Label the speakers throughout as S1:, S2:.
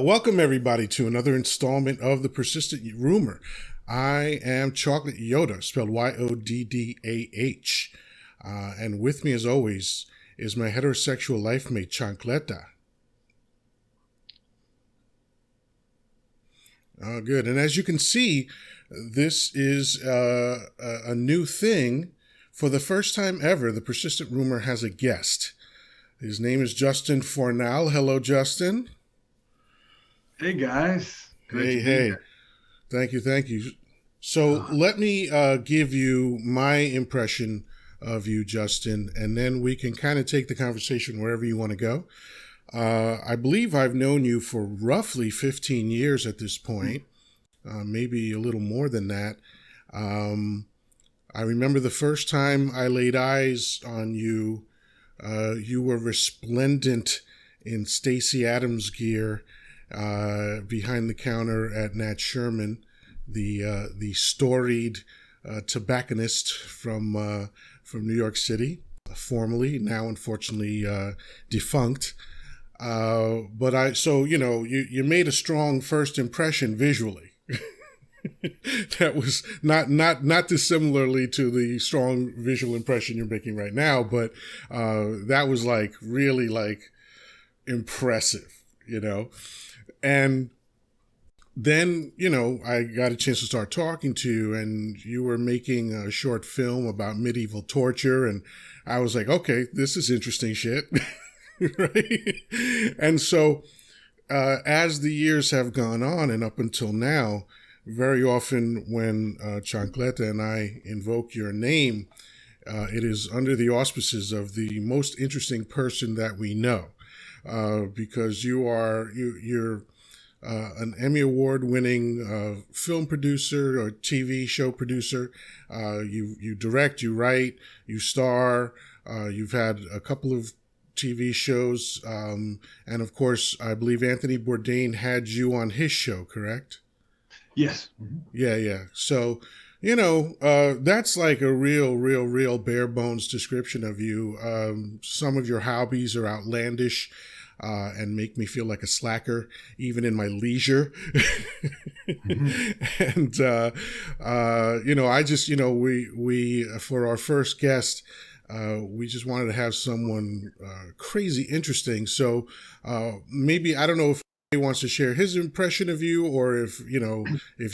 S1: Welcome everybody to another installment of the Persistent Rumor. I am Chocolate Yoddah, spelled Yoddah, and with me, as always, is my heterosexual life mate Chancleta. Good, and as you can see, this is a new thing. For the first time ever, the Persistent Rumor has a guest. His name is Justin Fornal. Hello, Justin.
S2: Hey guys.
S1: Great to be here. Thank you. So let me give you my impression of you, Justin, and then we can kind of take the conversation wherever you want to go. I believe I've known you for roughly 15 years at this point, maybe a little more than that. I remember the first time I laid eyes on you, you were resplendent in Stacey Adams gear behind the counter at Nat Sherman, the storied tobacconist from New York City, formerly, now unfortunately defunct. So you made a strong first impression visually. That was not dissimilarly to the strong visual impression you're making right now, but that was really impressive, And then, I got a chance to start talking to you, and you were making a short film about medieval torture, and I was like, okay, this is interesting shit. Right? And so as the years have gone on and up until now, very often when Chancleta and I invoke your name, it is under the auspices of the most interesting person that we know, because you're an Emmy Award-winning film producer or TV show producer. You direct, you write, you star. You've had a couple of TV shows, and of course, I believe Anthony Bourdain had you on his show, correct?
S2: Yes.
S1: Mm-hmm. Yeah. So, that's like a real bare bones description of you. Some of your hobbies are outlandish and make me feel like a slacker, even in my leisure. Mm-hmm. And, I just, we for our first guest, we just wanted to have someone crazy interesting. So maybe, I don't know if he wants to share his impression of you, or if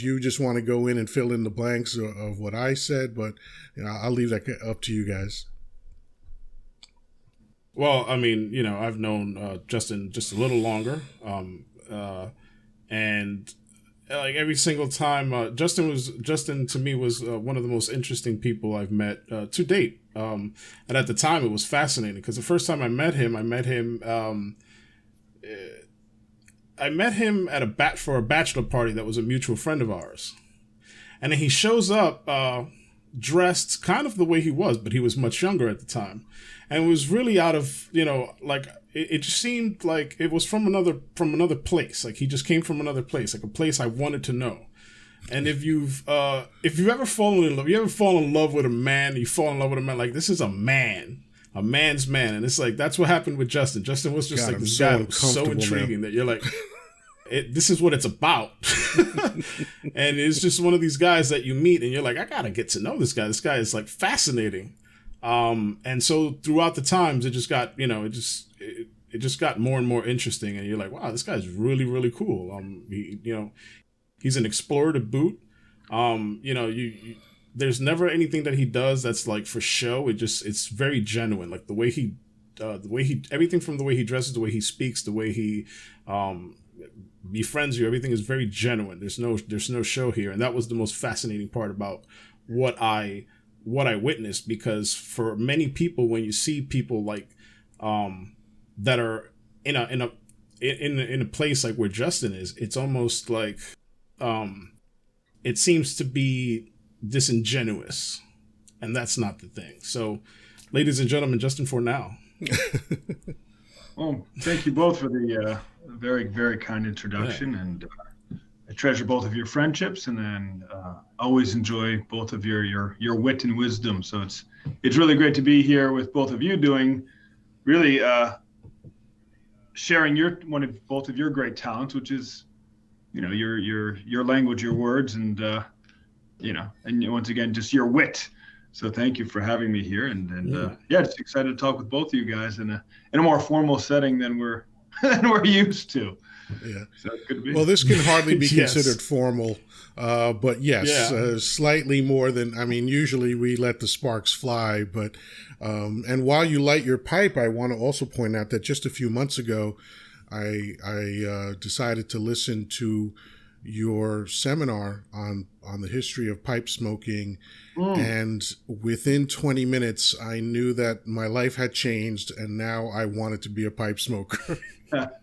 S1: you just want to go in and fill in the blanks of what I said, but I'll leave that up to you guys.
S3: Well, I mean, I've known Justin just a little longer, and like every single time, Justin to me was one of the most interesting people I've met to date, and at the time it was fascinating because the first time I met him at for a bachelor party that was a mutual friend of ours. And then he shows up dressed kind of the way he was, but he was much younger at the time. And it was really out of, it just seemed like it was from another place. Like he just came from another place, like a place I wanted to know. And if you've ever fallen in love, with a man, you fall in love with a man, like this is a man's man. And it's like, that's what happened with Justin. Justin was just like this guy that was so intriguing that you're like, this is what it's about. And it's just one of these guys that you meet and you're like, I gotta get to know this guy. This guy is like fascinating. And so throughout the times it just got, it just got more and more interesting. And you're like, wow, this guy's really, really cool. He's an explorer to boot. There's never anything that he does that's like for show. It's very genuine. Like the way he everything from the way he dresses, the way he speaks, the way he befriends you, everything is very genuine. There's no show here. And that was the most fascinating part about what I witnessed, because for many people, when you see people like that are in a place like where Justin is, it's almost like it seems to be disingenuous, and that's not the thing. So, ladies and gentlemen, Justin Fornal.
S2: Well, thank you both for the very, very kind introduction, and I treasure both of your friendships, and then always enjoy both of your wit and wisdom. So it's really great to be here with both of you doing really sharing both of your great talents, which is, your language, your words, and and once again, just your wit. So thank you for having me here, and just excited to talk with both of you guys in a more formal setting than we're used to.
S1: Yeah.
S2: So it's good to be.
S1: Well, this can hardly be
S3: Yes.
S1: considered formal, but yes, slightly more than, usually we let the sparks fly, but, and while you light your pipe, I want to also point out that just a few months ago, I decided to listen to your seminar on the history of pipe smoking. And within 20 minutes, I knew that my life had changed, and now I wanted to be a pipe smoker. I'm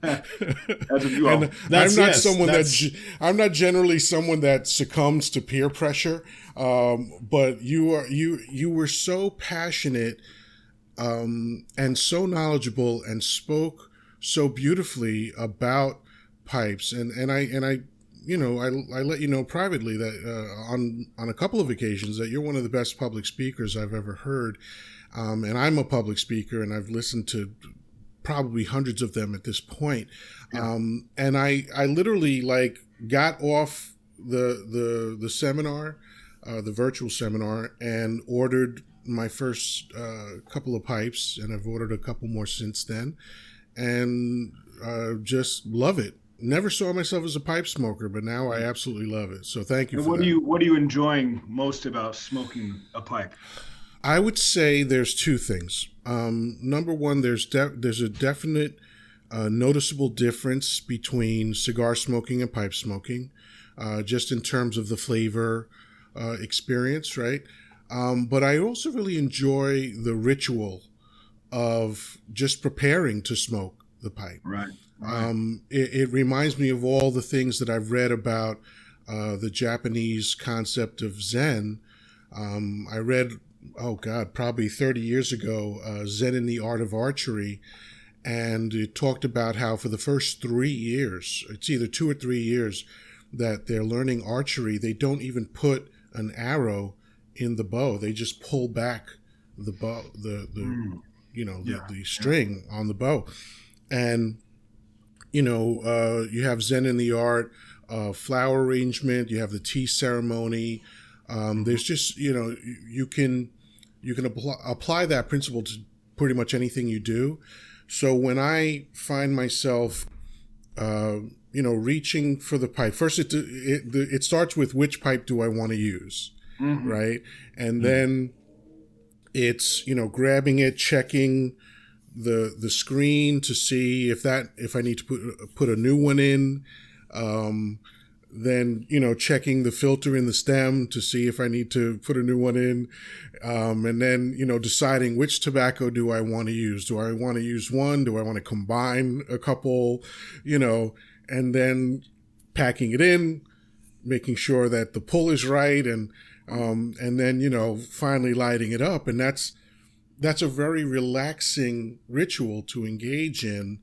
S1: not generally someone that succumbs to peer pressure, but you were so passionate and so knowledgeable and spoke so beautifully about pipes, and I let you know privately that on a couple of occasions that you're one of the best public speakers I've ever heard, and I'm a public speaker, and I've listened to probably hundreds of them at this point. And I literally got off the seminar, the virtual seminar, and ordered my first couple of pipes, and I've ordered a couple more since then, and just love it. Never saw myself as a pipe smoker, but now I absolutely love it. So thank you.
S2: And
S1: what
S2: are you enjoying most about smoking a pipe?
S1: I would say there's two things. Number one, there's a definite noticeable difference between cigar smoking and pipe smoking, just in terms of the flavor experience, right? But I also really enjoy the ritual of just preparing to smoke the pipe.
S2: Right.
S1: It reminds me of all the things that I've read about the Japanese concept of Zen. I read, probably 30 years ago, Zen in the Art of Archery, and it talked about how for the first 3 years, it's either 2 or 3 years, that they're learning archery, they don't even put an arrow in the bow. They just pull back the bow, the string on the bow. And you have Zen in the art, flower arrangement, you have the tea ceremony. There's just, you can apply that principle to pretty much anything you do. So when I find myself, reaching for the pipe, first it starts with which pipe do I want to use, right? And then it's, grabbing it, checking the screen to see if I need to put a new one in, then checking the filter in the stem to see if I need to put a new one in, and then deciding which tobacco do I want to use. Do I want to use one? Do I want to combine a couple? And then packing it in, making sure that the pull is right, and then finally lighting it up. And that's a very relaxing ritual to engage in.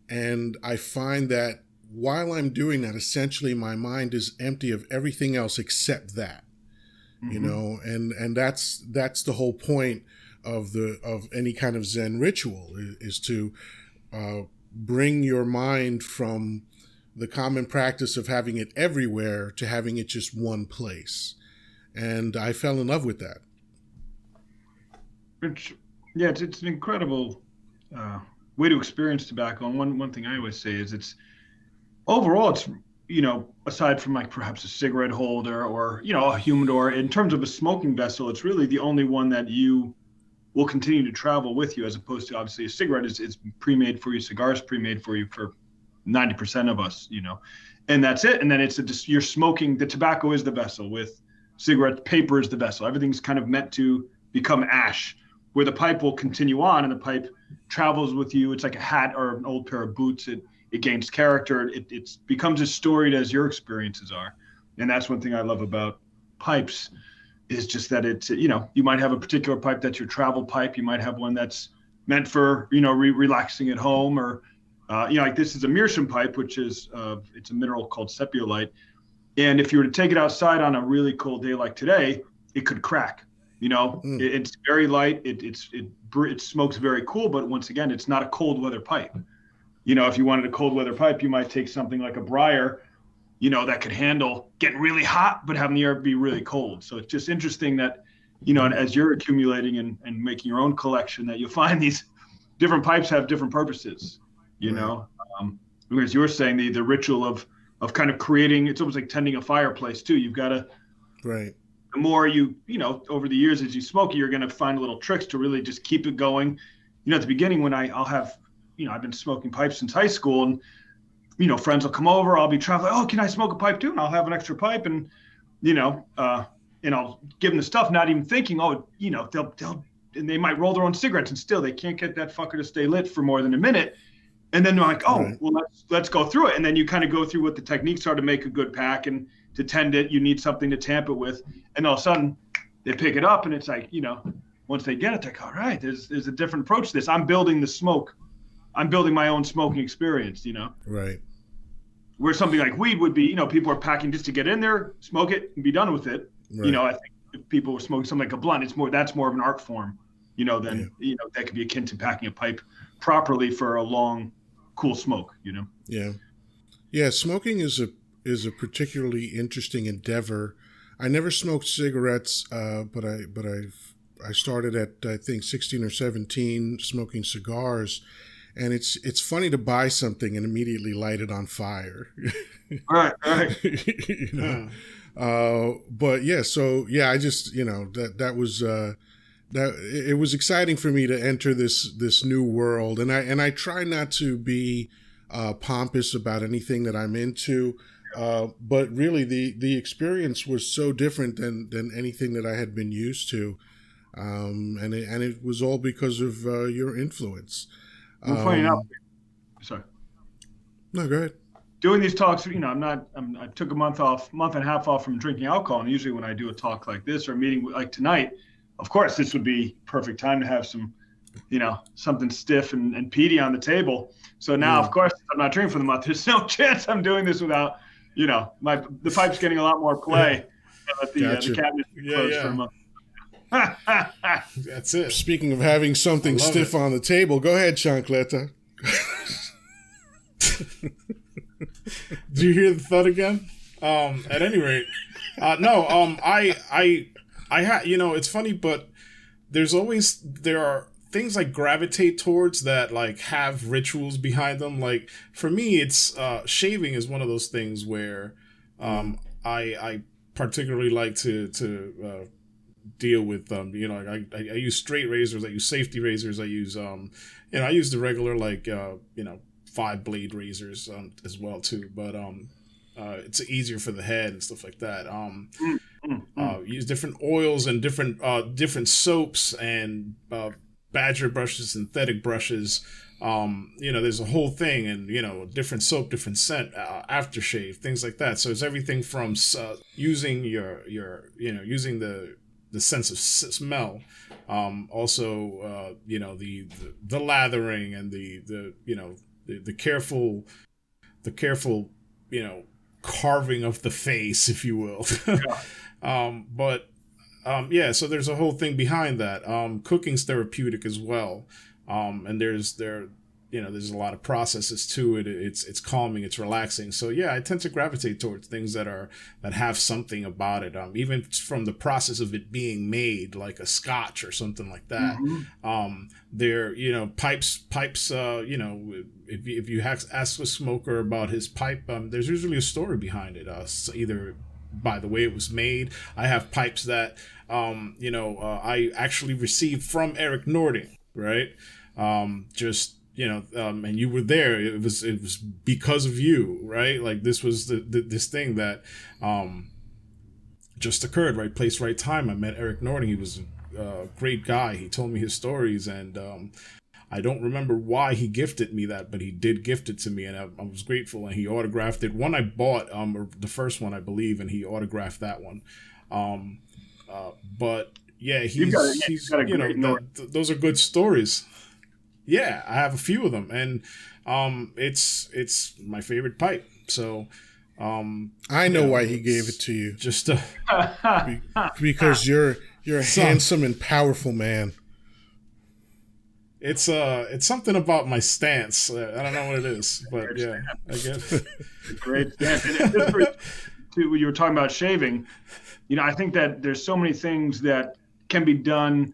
S1: And I find that while I'm doing that, essentially my mind is empty of everything else except that, and that's the whole point of any kind of Zen ritual is to bring your mind from the common practice of having it everywhere to having it just one place. And I fell in love with that.
S2: It's an incredible way to experience tobacco. And one thing I always say is overall, it's, aside from perhaps a cigarette holder or, a humidor, in terms of a smoking vessel, it's really the only one that you will continue to travel with you, as opposed to obviously a cigarette is pre-made for you. Cigars pre-made for you for 90% of us, and that's it. And then you're smoking, the tobacco is the vessel, with cigarette paper is the vessel. Everything's kind of meant to become ash, where the pipe will continue on and the pipe travels with you. It's like a hat or an old pair of boots. It gains character. It becomes as storied as your experiences are. And that's one thing I love about pipes, is just that it's, you might have a particular pipe that's your travel pipe. You might have one that's meant for, relaxing at home, or, like this is a meerschaum pipe, which is, it's a mineral called sepiolite. And if you were to take it outside on a really cold day like today, it could crack. It's very light. It smokes very cool, but once again, it's not a cold weather pipe. if you wanted a cold weather pipe, you might take something like a briar, that could handle getting really hot, but having the air be really cold. So it's just interesting that, and as you're accumulating and making your own collection, that you'll find these different pipes have different purposes, because you were saying the ritual of kind of creating, it's almost like tending a fireplace too. You've got to,
S1: right.
S2: The more you, over the years, as you smoke, you're going to find little tricks to really just keep it going. At the beginning when I'll have, I've been smoking pipes since high school, and friends will come over, I'll be traveling, oh, can I smoke a pipe too? And I'll have an extra pipe, and, and I'll give them the stuff, not even thinking, oh, they'll, and they might roll their own cigarettes, and still they can't get that fucker to stay lit for more than a minute. And then they're like, oh, right. Well, let's go through it. And then you kind of go through what the techniques are to make a good pack, and to tend it, you need something to tamp it with. And all of a sudden they pick it up, and it's like, once they get it, they're like, all right, there's a different approach to this. I'm building the smoke. I'm building my own smoking experience,
S1: Right.
S2: Where something like weed would be, people are packing just to get in there, smoke it, and be done with it. Right. I think if people were smoking something like a blunt, that's more of an art form, than, that could be akin to packing a pipe properly for a long, cool smoke,
S1: Yeah. Yeah. Smoking is a particularly interesting endeavor. I never smoked cigarettes, but I started at, I think, 16 or 17 smoking cigars. And it's funny to buy something and immediately light it on fire.
S2: Right.
S1: But yeah, so yeah, I just, that was, that it was exciting for me to enter this new world. And I try not to be, pompous about anything that I'm into. But really the experience was so different than anything that I had been used to. And it was all because of, your influence.
S2: Well, funny enough, sorry.
S1: No, go ahead.
S2: Doing these talks, I took a month and a half off from drinking alcohol. And usually when I do a talk like this or a meeting like tonight, of course, this would be perfect time to have some, something stiff and peaty on the table. So now, of course, I'm not drinking for the month. There's no chance I'm doing this without, the pipe's getting a lot more play. The cabinet closed for a month.
S3: That's it.
S1: Speaking of having something stiff on the table, go ahead, Chancleta.
S3: Did you hear the thud again? At any rate, I it's funny, but there are things I gravitate towards that like have rituals behind them. Like for me, it's shaving is one of those things where I particularly like to deal with I use straight razors, I use safety razors, I use I use the regular 5-blade razors as well too, but it's easier for the head and stuff like that. Use different oils and different soaps and badger brushes, synthetic brushes. There's a whole thing, and different soap, different scent, aftershave, things like that. So it's everything from using using the sense of smell, also the lathering and the careful carving of the face, if you will. Yeah. So there's a whole thing behind that. Cooking's therapeutic as well, and there's a lot of processes to it. It's calming, it's relaxing. So yeah, I tend to gravitate towards things that have something about it. Even from the process of it being made, like a scotch or something like that. Pipes. If you ask a smoker about his pipe, there's usually a story behind it. Either by the way it was made. I have pipes that I actually received from Eric Nording, right? And you were there. It was because of you, right? Like this was this thing that just occurred, right place, right time. I met Eric Nording. He was a great guy. He told me his stories, and I don't remember why he gifted me that, but he did gift it to me, and I was grateful. And he autographed it. One I bought, the first one I believe, and he autographed that one. But yeah, those are good stories. Yeah, I have a few of them, and it's my favorite pipe. So
S1: I know why he gave it to you.
S3: Just
S1: because you're a handsome and powerful man.
S3: It's something about my stance. I don't know what it is, but yeah, I guess.
S2: Great stance. And just you were talking about shaving. I think that there's so many things that can be done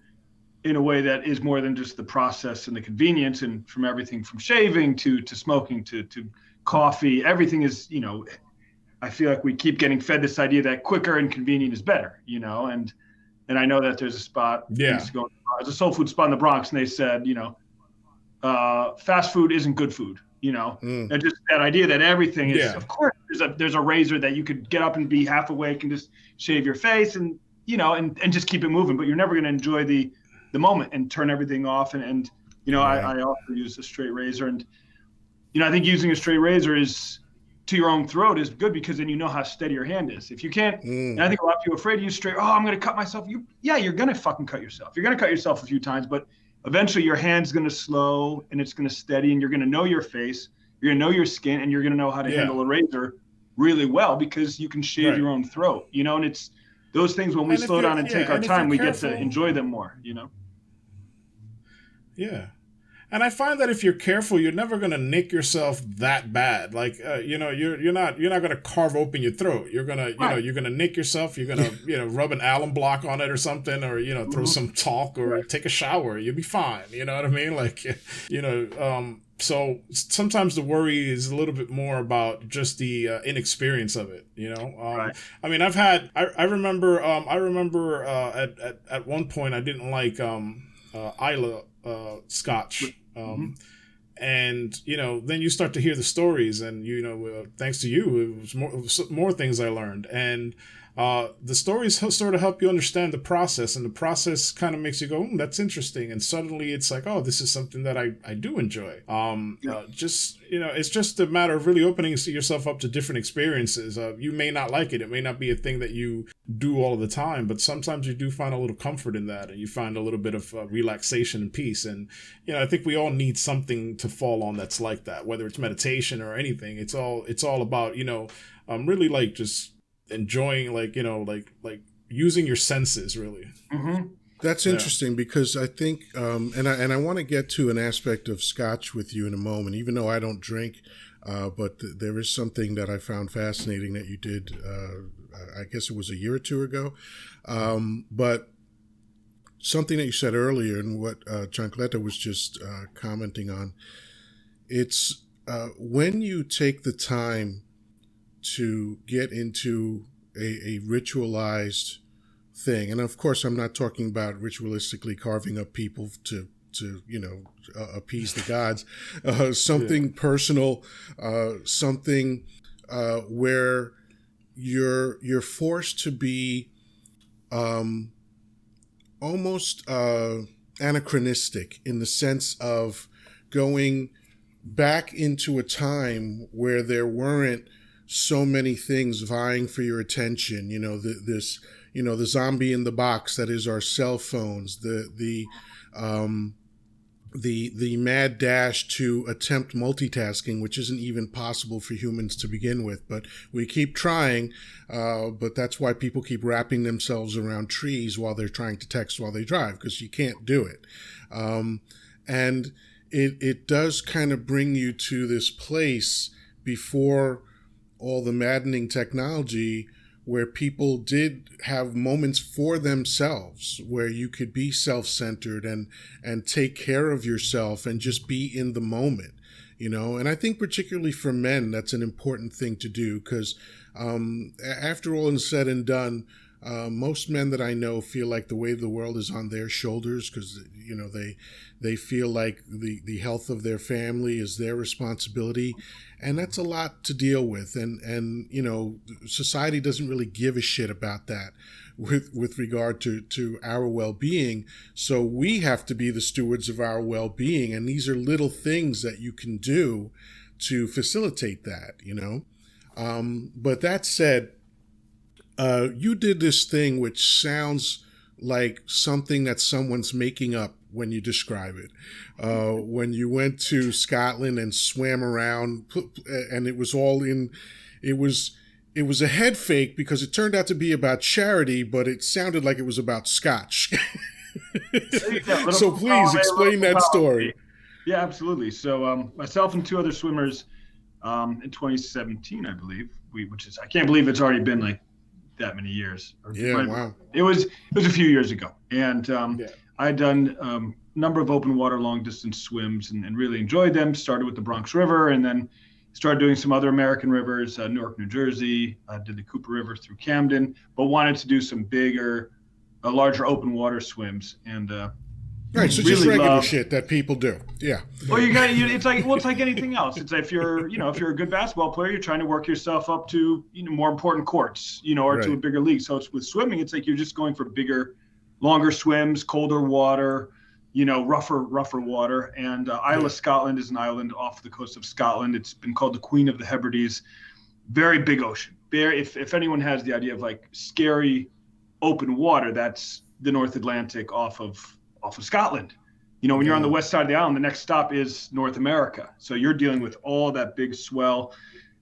S2: in a way that is more than just the process and the convenience, and from everything from shaving to smoking to coffee, everything is, I feel like we keep getting fed this idea that quicker and convenient is better, and I know that there's a spot,
S3: Yeah.
S2: There's a soul food spot in the Bronx, and they said, fast food isn't good food, and just that idea that everything is, of course, there's a razor that you could get up and be half awake and just shave your face and, and just keep it moving, but you're never going to enjoy the moment and turn everything off. And I also use a straight razor, and, I think using a straight razor is to your own throat is good, because then you know how steady your hand is. If you can't, and I think a lot of people are afraid to use straight, I'm going to cut myself. You're going to fucking cut yourself. You're going to cut yourself a few times, but eventually your hand's going to slow and it's going to steady, and you're going to know your face, you're going to know your skin, and you're going to know how to handle a razor really well, because you can shave your own throat, and it's those things when we slow down and take our time, we get to enjoy them more,
S3: Yeah. And I find that if you're careful, you're never gonna nick yourself that bad. Like, you're not gonna carve open your throat. You're gonna, you're gonna nick yourself. You're gonna, rub an alum block on it or something, or throw some talc or take a shower. You'll be fine. You know what I mean? Like, so sometimes the worry is a little bit more about just the inexperience of it. I mean, I remember at one point I didn't like Isla Scotch. And then you start to hear the stories, and thanks to you, it was more things I learned, and the stories sort of help you understand the process, and the process kind of makes you go, that's interesting, and suddenly it's like, oh, this is something that I do enjoy. It's just a matter of really opening yourself up to different experiences. You may not like it may not be a thing that you do all the time, but sometimes you do find a little comfort in that, and you find a little bit of relaxation and peace. And I think we all need something to fall on that's like that, whether it's meditation or anything. It's all about really like just enjoying, like using your senses, really.
S1: That's interesting, because I think and I want to get to an aspect of Scotch with you in a moment, even though I don't drink, but there is something that I found fascinating that you did, I guess it was a year or two ago, but something that you said earlier, and what Chancleta was just commenting on, it's when you take the time to get into a ritualized thing, and of course I'm not talking about ritualistically carving up people to appease the gods, something personal, something where you're forced to be almost anachronistic, in the sense of going back into a time where there weren't so many things vying for your attention. The zombie in the box that is our cell phones, the mad dash to attempt multitasking, which isn't even possible for humans to begin with, but we keep trying. But that's why people keep wrapping themselves around trees while they're trying to text while they drive, because you can't do it. And it does kind of bring you to this place before all the maddening technology, where people did have moments for themselves, where you could be self-centered and take care of yourself and just be in the moment, And I think particularly for men, that's an important thing to do, because after all is said and done, most men that I know feel like the weight of the world is on their shoulders, because they feel like the health of their family is their responsibility, and that's a lot to deal with. And society doesn't really give a shit about that with regard to our well-being. So we have to be the stewards of our well-being, and these are little things that you can do to facilitate that. But that said, you did this thing which sounds like something that someone's making up when you describe it. When you went to Scotland and swam around, and it was a head fake, because it turned out to be about charity, but it sounded like it was about Scotch.
S2: Yeah,
S1: So please explain that story.
S2: Yeah, absolutely. So myself and two other swimmers in 2017, I believe, which is, I can't believe it's already been like that many years.
S1: Yeah, wow.
S2: It was a few years ago, and
S3: Yeah.
S2: I had done a number of open water long distance swims and really enjoyed them. Started with the Bronx River, and then started doing some other American rivers, Newark, New Jersey. Did the Cooper River through Camden, but wanted to do some bigger, larger open water swims. And
S1: Right, so just regular shit that people do. Yeah.
S2: Well, it's like anything else. It's like if you're a good basketball player, you're trying to work yourself up to more important courts, or to a bigger league. So it's with swimming, it's like you're just going for bigger, longer swims, colder water, rougher water. And Isla, Scotland is an island off the coast of Scotland. It's been called the Queen of the Hebrides. Very big ocean. If anyone has the idea of like scary open water, that's the North Atlantic off of Scotland. When you're on the west side of the island, the next stop is North America. So you're dealing with all that big swell.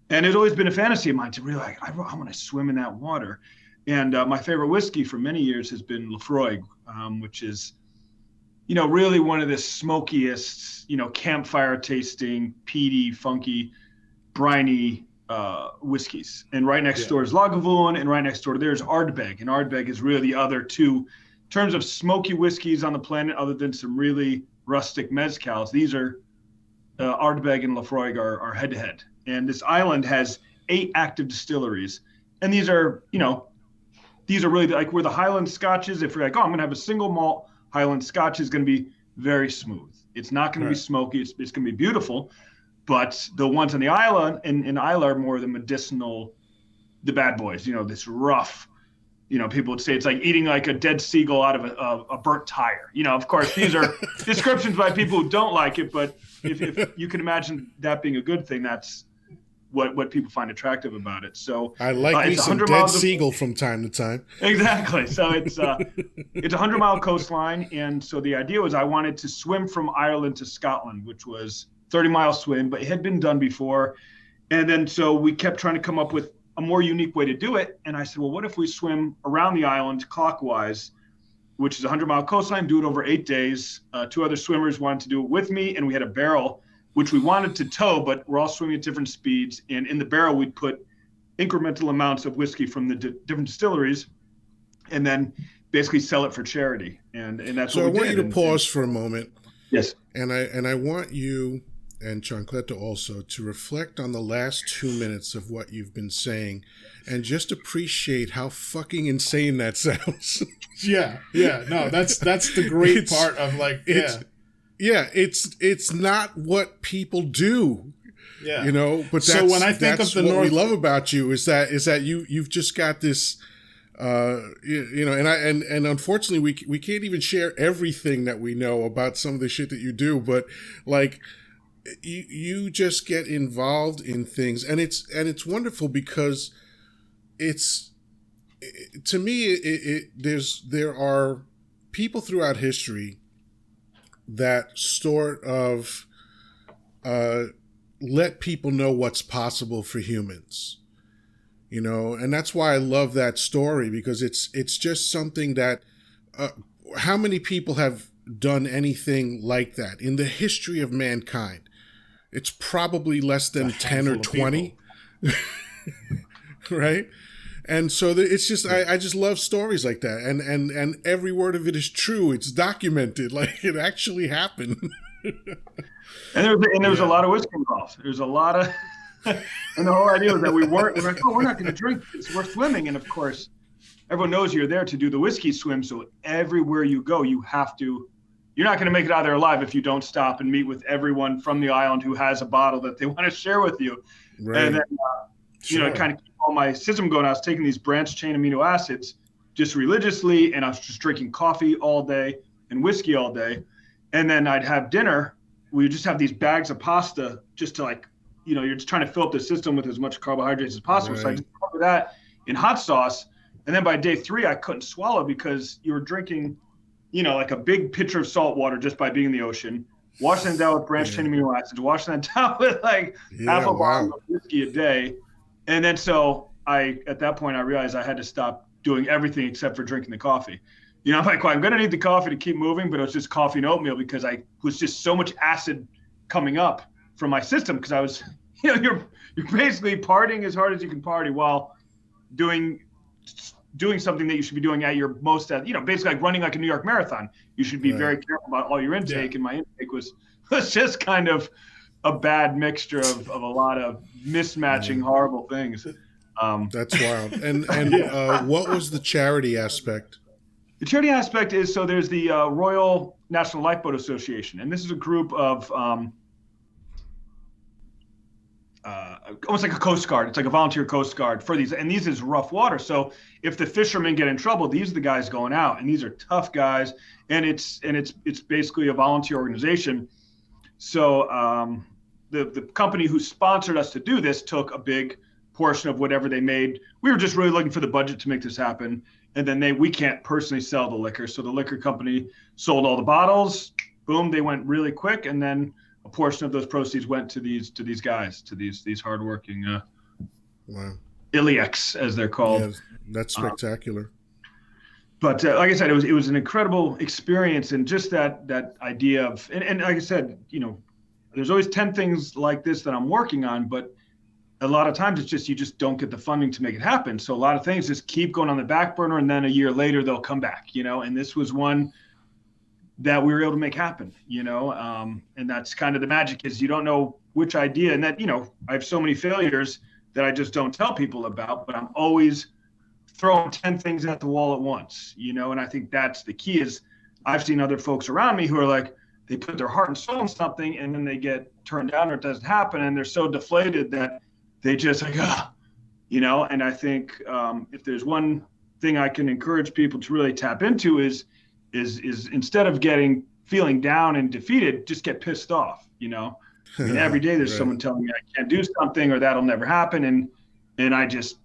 S2: And it's always been a fantasy of mine to really I want to swim in that water. And my favorite whiskey for many years has been Lefroy, which is, really one of the smokiest, campfire tasting, peaty, funky, briny whiskeys. And right next door is Lagavulin, and right next door there's Ardbeg. And Ardbeg is really the other two terms of smoky whiskeys on the planet, other than some really rustic mezcals. These are Ardbeg and Lefroy are head to head. And this island has 8 active distilleries. And these are really like where the Highland Scotches, if you're like, I'm going to have a single malt Highland Scotch, is going to be very smooth. It's not going to be smoky. It's going to be beautiful. But the ones on the island in Isla are more the medicinal, the bad boys, this rough, people would say it's like eating like a dead seagull out of a burnt tire. Of course, these are descriptions by people who don't like it, but if you can imagine that being a good thing, that's what people find attractive about it. So
S1: I like me some dead seagull from time to time.
S2: Exactly. So it's a 100-mile coastline, and so the idea was I wanted to swim from Ireland to Scotland, which was 30-mile swim, but it had been done before. And then so we kept trying to come up with a more unique way to do it. And I said, well, what if we swim around the island clockwise, which is a 100-mile coastline, do it over 8 days. 2 other swimmers wanted to do it with me, and we had a barrel, which we wanted to tow, but we're all swimming at different speeds. And in the barrel, we'd put incremental amounts of whiskey from the different distilleries, and then basically sell it for charity. And that's what we did.
S1: So I want you to pause for a moment.
S2: Yes.
S1: And I want you and Chancleta also to reflect on the last 2 minutes of what you've been saying and just appreciate how fucking insane that sounds.
S3: Yeah. No, that's the great part of
S1: it's not what people do.
S3: Yeah.
S1: But
S3: so when I think of the
S1: what
S3: North,
S1: we love about you is that you've just got this and unfortunately we can't even share everything that we know about some of the shit that you do, but like you just get involved in things, and it's wonderful because to me there are people throughout history that sort of let people know what's possible for humans, and that's why I love that story, because it's just something that how many people have done anything like that in the history of mankind? It's probably less than 10 or 20, right? And so it's just I just love stories like that, and every word of it is true. It's documented, like it actually happened.
S2: and there was a lot of whiskey involved. There's a lot of, and the whole idea was that we're like, we're not going to drink. We're swimming, and of course, everyone knows you're there to do the whiskey swim. So everywhere you go, you're not going to make it out of there alive if you don't stop and meet with everyone from the island who has a bottle that they want to share with you. Right. And then, kind of keep all my system going. I was taking these branched chain amino acids just religiously, and I was just drinking coffee all day and whiskey all day. And then I'd have dinner. We would just have these bags of pasta just to you're just trying to fill up the system with as much carbohydrates as possible. Right. So I just cover that in hot sauce. And then by day 3, I couldn't swallow because you were drinking like a big pitcher of salt water just by being in the ocean, washing it down with branched chain amino acids, washing that down with half a bottle of whiskey a day. And then so at that point I realized I had to stop doing everything except for drinking the coffee. I'm like, well, I'm going to need the coffee to keep moving, but it was just coffee and oatmeal because I was just so much acid coming up from my system because I was, you're basically partying as hard as you can party while doing something that you should be doing at your most, basically like running like a New York Marathon. You should be very careful about all your intake. And my intake was just kind of a bad mixture of a lot of mismatching horrible things.
S1: That's wild. And what was the charity aspect?
S2: The charity aspect is, so there's the Royal National Lifeboat Association, and this is a group of almost like a Coast Guard. It's like a volunteer Coast Guard for these, and these is rough water. So if the fishermen get in trouble, these are the guys going out, and these are tough guys, and it's basically a volunteer organization. So the company who sponsored us to do this took a big portion of whatever they made. We were just really looking for the budget to make this happen. And then we can't personally sell the liquor. So the liquor company sold all the bottles. Boom, they went really quick. And then a portion of those proceeds went to these guys, to these hardworking iliacs, as they're called.
S1: Yeah, that's spectacular.
S2: But like I said, it was an incredible experience. And just that idea of, and like I said, there's always 10 things like this that I'm working on, but a lot of times it's just, you just don't get the funding to make it happen. So a lot of things just keep going on the back burner, and then a year later they'll come back, and this was one that we were able to make happen, and that's kind of the magic, is you don't know which idea. And that, I have so many failures that I just don't tell people about, but I'm always throwing 10 things at the wall at once, and I think that's the key. Is I've seen other folks around me who are like, they put their heart and soul in something and then they get turned down or it doesn't happen. And they're so deflated that they just like, and I think if there's one thing I can encourage people to really tap into is instead of feeling down and defeated, just get pissed off. I mean, every day there's someone telling me I can't do something or that'll never happen. And I just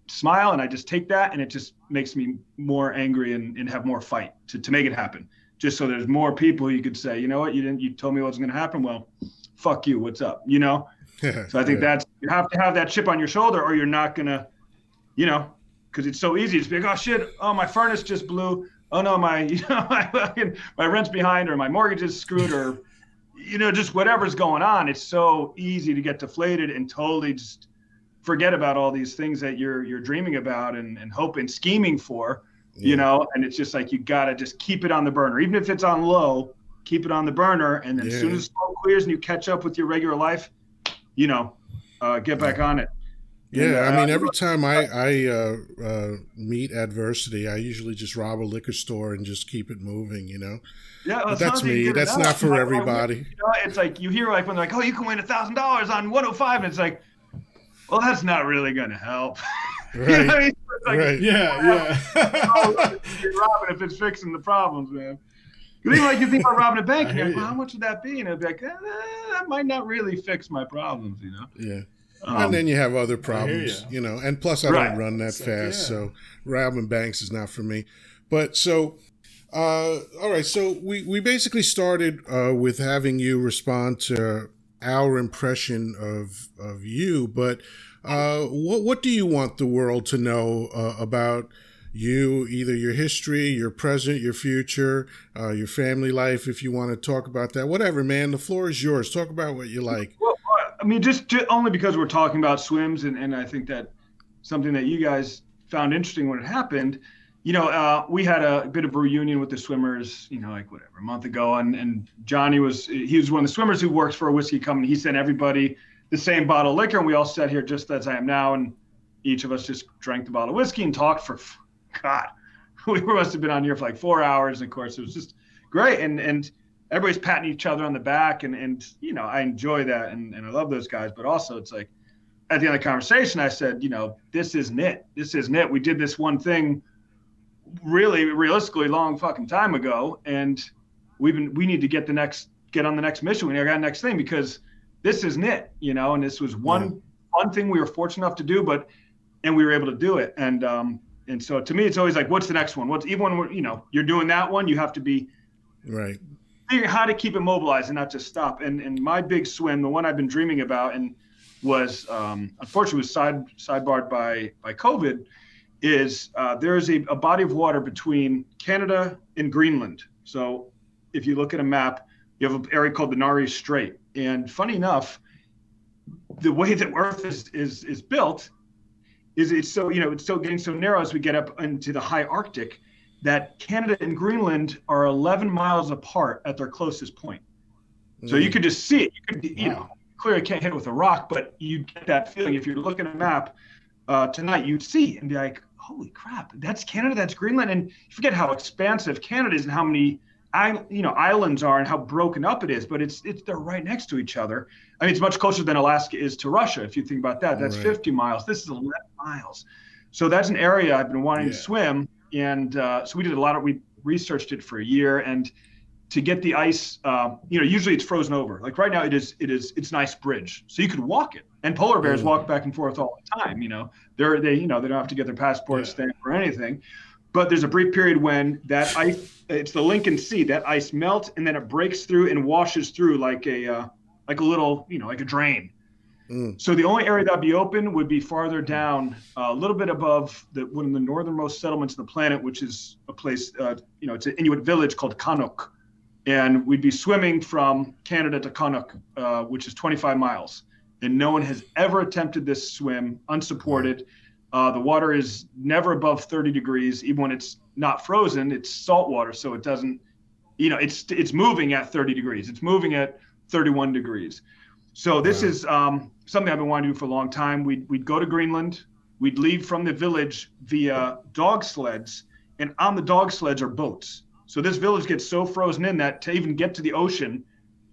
S2: smile and I just take that, and it just makes me more angry and have more fight to make it happen. Just so there's more people you could say, you know what, you told me what's going to happen. Well, fuck you. What's up? So I think that's, you have to have that chip on your shoulder, or you're not going to, because it's so easy to be like, oh shit, oh, my furnace just blew. Oh no, my rent's behind, or my mortgage is screwed, or, just whatever's going on. It's so easy to get deflated and totally just forget about all these things that you're dreaming about and hoping, scheming for, and it's just like, you got to just keep it on the burner. Even if it's on low, keep it on the burner. And then as soon as smoke clears and you catch up with your regular life, get back on it.
S1: Yeah, I mean, every time I meet adversity, I usually just rob a liquor store and just keep it moving, Yeah, well, but that's me. That's not for everybody.
S2: It's like, you hear like when they're like, oh, you can win $1,000 on 105, and it's like, well, that's not really going to help.
S1: Right.
S2: You know what I mean? It's like,
S1: right.
S3: Yeah.
S2: You're robbing if it's fixing the problems, man. Even like you think about robbing a bank, and you're like, well, how much would that be? And it'd be like, that might not really fix my problems,
S1: Yeah. And then you have other problems, and plus I don't run that fast. So robbing banks is not for me. But so, all right. So we basically started with having you respond to our impression of you. But what do you want the world to know about you, either your history, your present, your future, your family life, if you want to talk about that? Whatever, man. The floor is yours. Talk about what you like.
S2: Well, I mean, just only because we're talking about swims, and I think that something that you guys found interesting when it happened, we had a bit of a reunion with the swimmers, like whatever, a month ago, and Johnny was one of the swimmers who works for a whiskey company. He sent everybody the same bottle of liquor, and we all sat here just as I am now, and each of us just drank the bottle of whiskey and talked for, God, we must have been on here for like 4 hours. And of course, it was just great, and everybody's patting each other on the back, and I enjoy that, and I love those guys. But also, it's like, at the end of the conversation, I said, this isn't it. This isn't it. We did this one thing really realistically long fucking time ago, and we need to get on the next mission. We got the next thing, because this isn't it, and this was one thing we were fortunate enough to do, and we were able to do it. And so to me, it's always like, what's the next one? Even when you're doing that one, you have to be
S1: right.
S2: Figuring how to keep it mobilized and not just stop. And my big swim, the one I've been dreaming about, and was unfortunately was sidebarred by COVID, is there is a body of water between Canada and Greenland. So if you look at a map, you have an area called the Nares Strait. And funny enough, the way that Earth is built is it's so, it's still getting so narrow as we get up into the high Arctic that Canada and Greenland are 11 miles apart at their closest point. So you could just see it. You could, clearly can't hit it with a rock, but you get that feeling. If you're looking at a map tonight, you'd see and be like, holy crap, that's Canada, that's Greenland. And you forget how expansive Canada is and how many islands are and how broken up it is, but they're right next to each other. I mean, it's much closer than Alaska is to Russia. If you think about that, that's 50 miles. This is 11 miles. So that's an area I've been wanting to swim. And so we researched it for a year, and to get the ice, usually it's frozen over. Like right now it's an ice bridge. So you could walk it, and polar bears walk back and forth all the time. They don't have to get their passport stamp or anything. But there's a brief period when that ice, it's the Lincoln Sea, that ice melts and then it breaks through and washes through like a little, like a drain. So the only area that'd be open would be farther down, a little bit above one of the northernmost settlements on the planet, which is a place, it's an Inuit village called Kanuk. And we'd be swimming from Canada to Kanuk, which is 25 miles. And no one has ever attempted this swim unsupported. The water is never above 30 degrees, even when it's not frozen. It's salt water, so it doesn't, it's moving at 30 degrees. It's moving at 31 degrees. So this is something I've been wanting to do for a long time. We'd go to Greenland. We'd leave from the village via dog sleds, and on the dog sleds are boats. So this village gets so frozen in that to even get to the ocean,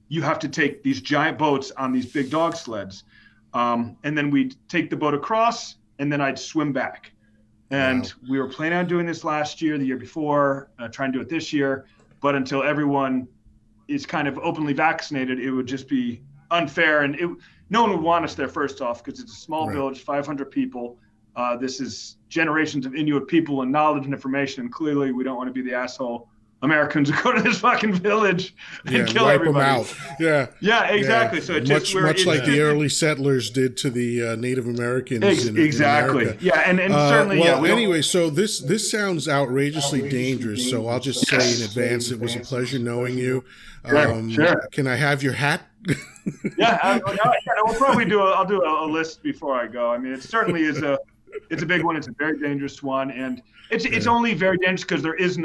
S2: you have to take these giant boats on these big dog sleds. And then we'd take the boat across, and then I'd swim back. And we were planning on doing this last year, the year before, trying to do it this year. But until everyone is kind of openly vaccinated, it would just be unfair. And no one would want us there, first off, because it's a small village, 500 people. This is generations of Inuit people and knowledge and information. And clearly we don't want to be the asshole Americans who go to this fucking village and kill
S1: wipe
S2: everybody.
S1: them out.
S2: Yeah, exactly. So it
S1: much like the early settlers did to the Native Americans.
S2: Exactly.
S1: In America.
S2: Yeah, and certainly.
S1: Anyway, so this sounds outrageously dangerous. So I'll just say in advance, it was a pleasure knowing you.
S2: Sure.
S1: Can I have your hat?
S2: We'll probably I'll do a list before I go. I mean, it certainly is it's a big one. It's a very dangerous one, and it's only very dangerous because there's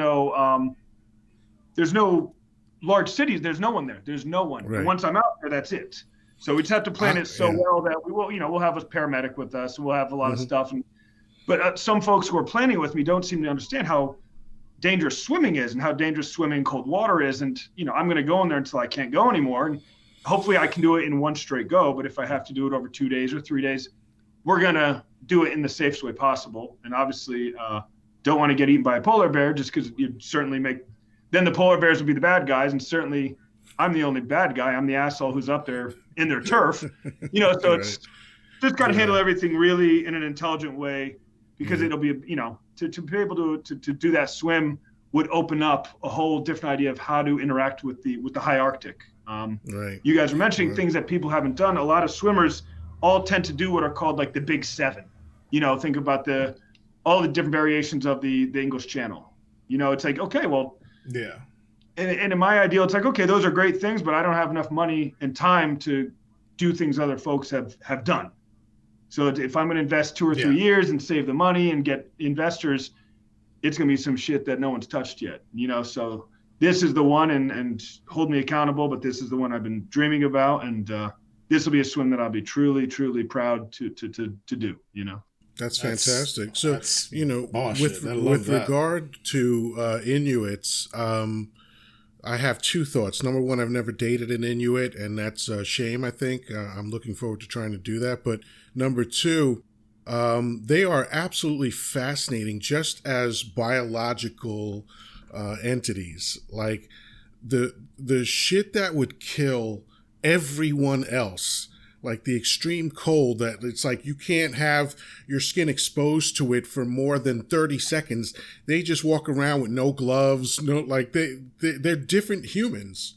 S2: no large cities. There's no one there. There's no one. Right. And once I'm out there, that's it. So we just have to plan it so well that we will, we'll have a paramedic with us. And we'll have a lot of stuff. But some folks who are planning with me don't seem to understand how dangerous swimming is and how dangerous swimming in cold water is. And, I'm going to go in there until I can't go anymore. And hopefully I can do it in one straight go. But if I have to do it over 2 days or 3 days, we're going to do it in the safest way possible. And obviously don't want to get eaten by a polar bear just because you'd certainly then the polar bears would be the bad guys. And certainly I'm the only bad guy. I'm the asshole who's up there in their turf, so it's just got to handle everything really in an intelligent way, because it'll be, to be able to do that swim would open up a whole different idea of how to interact with the high Arctic. You guys are mentioning things that people haven't done. A lot of swimmers all tend to do what are called like the big seven. Think about all the different variations of the English Channel. It's like, okay, well, yeah. And in my ideal, it's like, okay, those are great things, but I don't have enough money and time to do things other folks have done. So if I'm going to invest 2 or 3 years and save the money and get investors, it's going to be some shit that no one's touched yet. So this is the one, and hold me accountable, but this is the one I've been dreaming about. And this will be a swim that I'll be truly, truly proud to do,
S1: That's fantastic. So, with regard to Inuits, I have 2 thoughts. Number one, I've never dated an Inuit, and that's a shame, I think. I'm looking forward to trying to do that. But number 2, they are absolutely fascinating just as biological entities. Like the shit that would kill everyone else, like the extreme cold that it's like you can't have your skin exposed to it for more than 30 seconds. They just walk around with no gloves, they're different humans.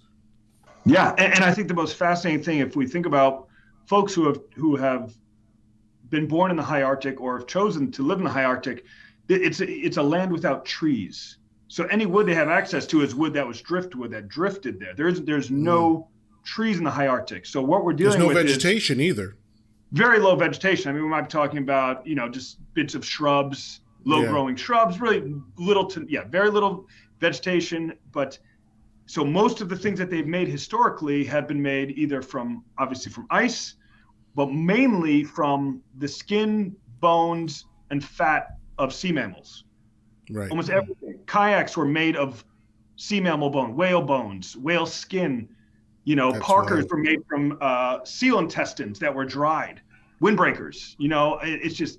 S2: Yeah, and I think the most fascinating thing, if we think about folks who have been born in the high Arctic or have chosen to live in the high Arctic, it's a land without trees. So any wood they have access to is wood that was driftwood that drifted there. There's no trees in the high Arctic. So what we're dealing with
S1: There's no vegetation either.
S2: Very low vegetation. I mean, we might be talking about, just bits of shrubs, low growing shrubs, really little very little vegetation. But so most of the things that they've made historically have been made either obviously from ice, but mainly from the skin, bones, and fat of sea mammals.
S1: Right.
S2: Almost everything. Kayaks were made of sea mammal bone, whale bones, whale skin. Parkers were made from seal intestines that were dried. Windbreakers. It's just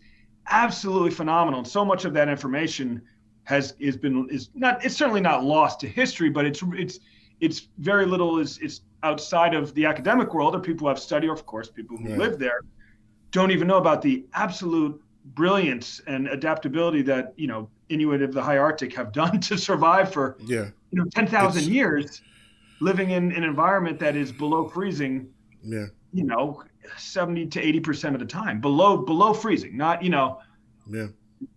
S2: absolutely phenomenal. And so much of that information is certainly not lost to history, but it's very little is outside of the academic world, or people who have studied, or of course people who live there don't even know about the absolute brilliance and adaptability that Inuit of the high Arctic have done to survive for 10,000 years, living in an environment that is below freezing. 70 to 80% of the time, below freezing. Not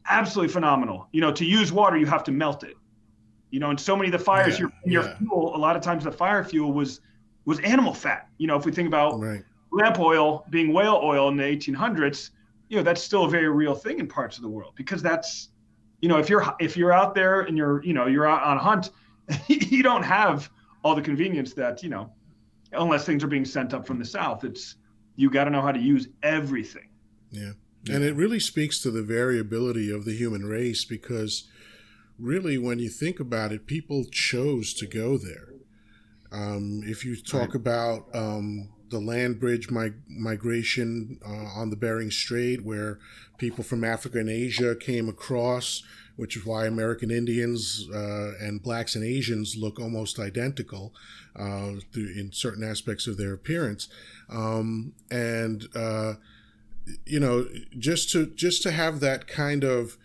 S2: absolutely phenomenal. To use water, you have to melt it. And so many of the fires, your fuel, a lot of times the fire fuel was animal fat. If we think about lamp oil being whale oil in the 1800s, that's still a very real thing in parts of the world, because that's, if you're out there and you're out on a hunt, you don't have all the convenience that, unless things are being sent up from the south. You got to know how to use everything.
S1: Yeah. And it really speaks to the variability of the human race, because really, when you think about it, people chose to go there. If you talk about the land bridge migration on the Bering Strait, where people from Africa and Asia came across, which is why American Indians and blacks and Asians look almost identical in certain aspects of their appearance. Just to have that kind of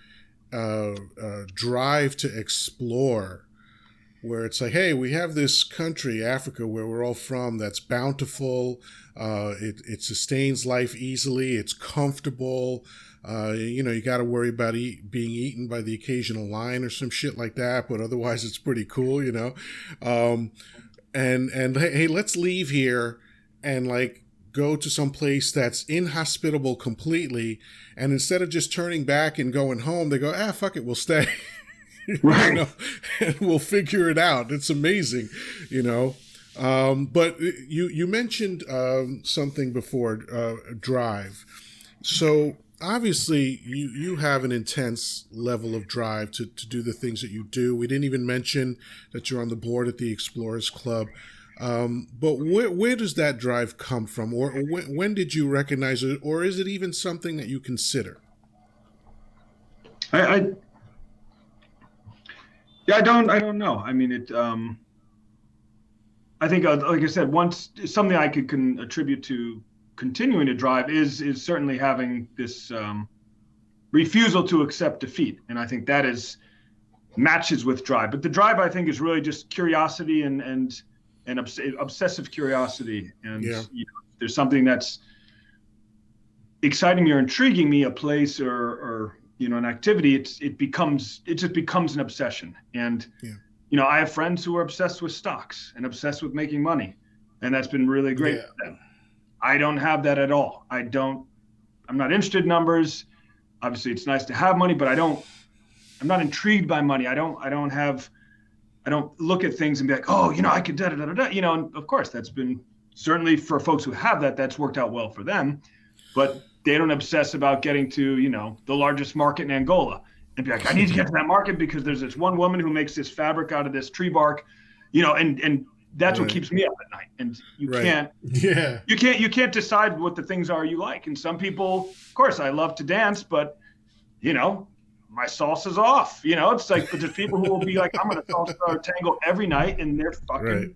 S1: drive to explore, where it's like, hey, we have this country, Africa, where we're all from, that's bountiful. It sustains life easily. It's comfortable. You got to worry about being eaten by the occasional lion or some shit like that, but otherwise it's pretty cool, And hey, let's leave here and go to some place that's inhospitable completely. And instead of just turning back and going home, they go, fuck it, we'll stay.
S2: Right.
S1: And we'll figure it out. It's amazing, But you mentioned something before, drive. So obviously you have an intense level of drive to do the things that you do. We didn't even mention that you're on the board at the Explorers Club. But where does that drive come from? Or when did you recognize it? Or is it even something that you consider?
S2: I don't know. I mean, I think, like I said, something I can attribute to continuing to drive is certainly having this refusal to accept defeat. And I think that matches with drive. But the drive, I think, is really just curiosity and obsessive curiosity. And there's something that's exciting me or intriguing me, a place or an activity, it just becomes an obsession. And I have friends who are obsessed with stocks and obsessed with making money, and that's been really great for them. I don't have that at all. I'm not interested in numbers. Obviously it's nice to have money, but I'm not intrigued by money. I don't look at things and be like, I could and of course that's been certainly for folks who have that's worked out well for them, but they don't obsess about getting to, the largest market in Angola and be like, I need to get to that market because there's this one woman who makes this fabric out of this tree bark, and that's what keeps me up at night. And you can't decide what the things are you like. And some people, of course, I love to dance, but my salsa's off. It's like, but there's people who will be like, I'm going to salsa or tango every night, and they're fucking.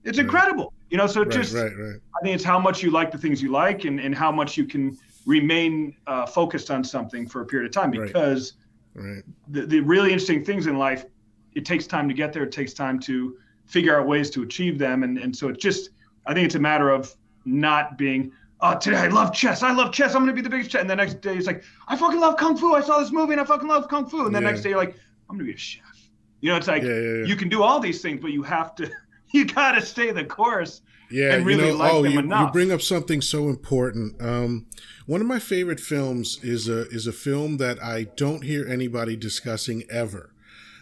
S2: It's incredible. So I think it's how much you like the things you like and how much you can remain focused on something for a period of time, because the really interesting things in life, it takes time to get there. It takes time to figure out ways to achieve them. And so it's just, I think it's a matter of not being, oh, today I love chess. I'm going to be the biggest chess. And the next day, it's like, I fucking love Kung Fu. I saw this movie and I fucking love Kung Fu. And the next day, you're like, I'm going to be a chef. It's like, you can do all these things, but you got to stay the course.
S1: Yeah,
S2: and really like them enough.
S1: You bring up something so important. One of my favorite films is a film that I don't hear anybody discussing ever.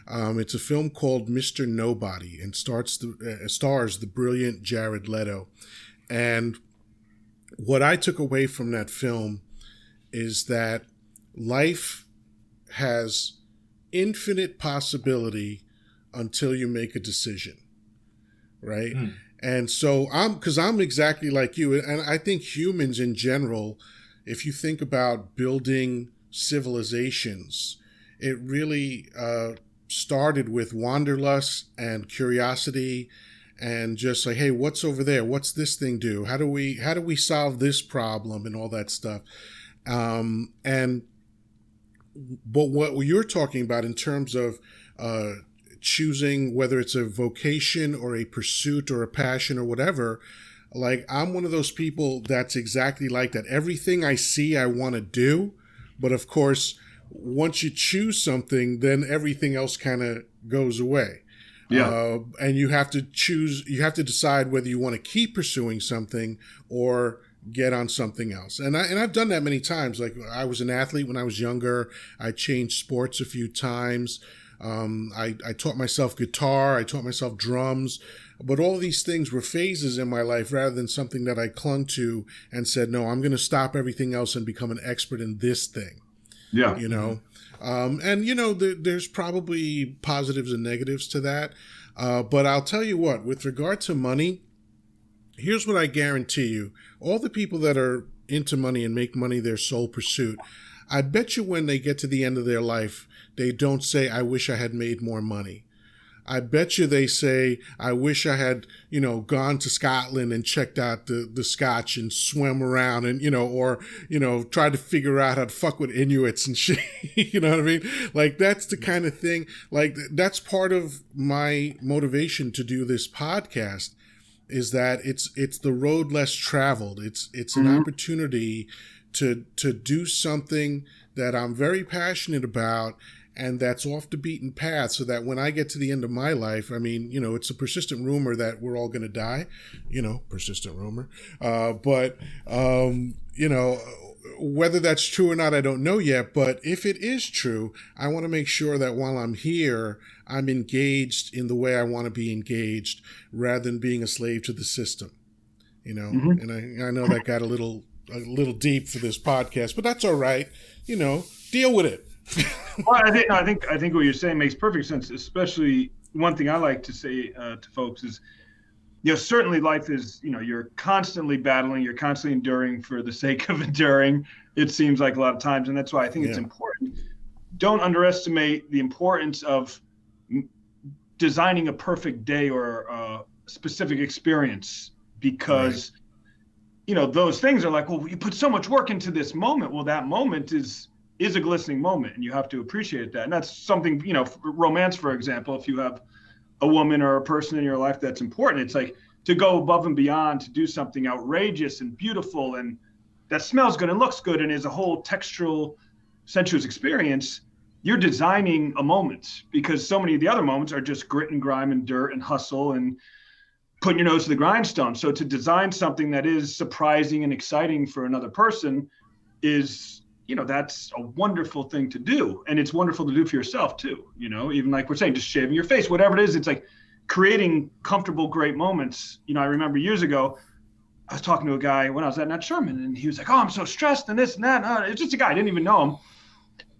S1: It's a film called Mr. Nobody and stars the brilliant Jared Leto. And what I took away from that film is that life has infinite possibility until you make a decision, right? And so I'm exactly like you. And I think humans in general, if you think about building civilizations, it really started with wanderlust and curiosity and just like, hey, what's over there? What's this thing do? How do we solve this problem and all that stuff? But what you're talking about in terms of choosing whether it's a vocation or a pursuit or a passion or whatever, like I'm one of those people that's exactly like that. Everything I see, I want to do. But of course, once you choose something, then everything else kind of goes away.
S2: Yeah.
S1: And you have to decide whether you want to keep pursuing something or get on something else. And I've done that many times. Like I was an athlete when I was younger. I changed sports a few times. I taught myself guitar. I taught myself drums. But all these things were phases in my life rather than something that I clung to and said, no, I'm going to stop everything else and become an expert in this thing.
S2: Yeah.
S1: There's probably positives and negatives to that. But I'll tell you what, with regard to money, here's what I guarantee you. All the people that are into money and make money their sole pursuit, I bet you when they get to the end of their life, they don't say, I wish I had made more money. I bet you they say, I wish I had, gone to Scotland and checked out the Scotch and swam around and, tried to figure out how to fuck with Inuits and shit. You know what I mean? Like, that's the kind of thing, like, that's part of my motivation to do this podcast is that it's the road less traveled. It's an opportunity to do something that I'm very passionate about and that's off the beaten path so that when I get to the end of my life, I mean, it's a persistent rumor that we're all going to die, persistent rumor. Whether that's true or not, I don't know yet. But if it is true, I want to make sure that while I'm here, I'm engaged in the way I want to be engaged rather than being a slave to the system, and I know that got a little deep for this podcast, but that's all right. Deal with it.
S2: Well, I think what you're saying makes perfect sense. Especially one thing I like to say to folks is, certainly life is, you're constantly battling, you're constantly enduring for the sake of enduring. It seems like a lot of times, and that's why I think it's important. Don't underestimate the importance of designing a perfect day or a specific experience because, those things are like, well, you put so much work into this moment. Well, that moment is a glistening moment and you have to appreciate that. And that's something, romance, for example, if you have a woman or a person in your life that's important, it's like to go above and beyond, to do something outrageous and beautiful and that smells good and looks good and is a whole textural, sensuous experience. You're designing a moment because so many of the other moments are just grit and grime and dirt and hustle and putting your nose to the grindstone. So to design something that is surprising and exciting for another person is, that's a wonderful thing to do. And it's wonderful to do for yourself too. Even like we're saying, just shaving your face, whatever it is, it's like creating comfortable, great moments. I remember years ago, I was talking to a guy when I was at Nat Sherman and he was like, oh, I'm so stressed and this and that. It's just a guy, I didn't even know him.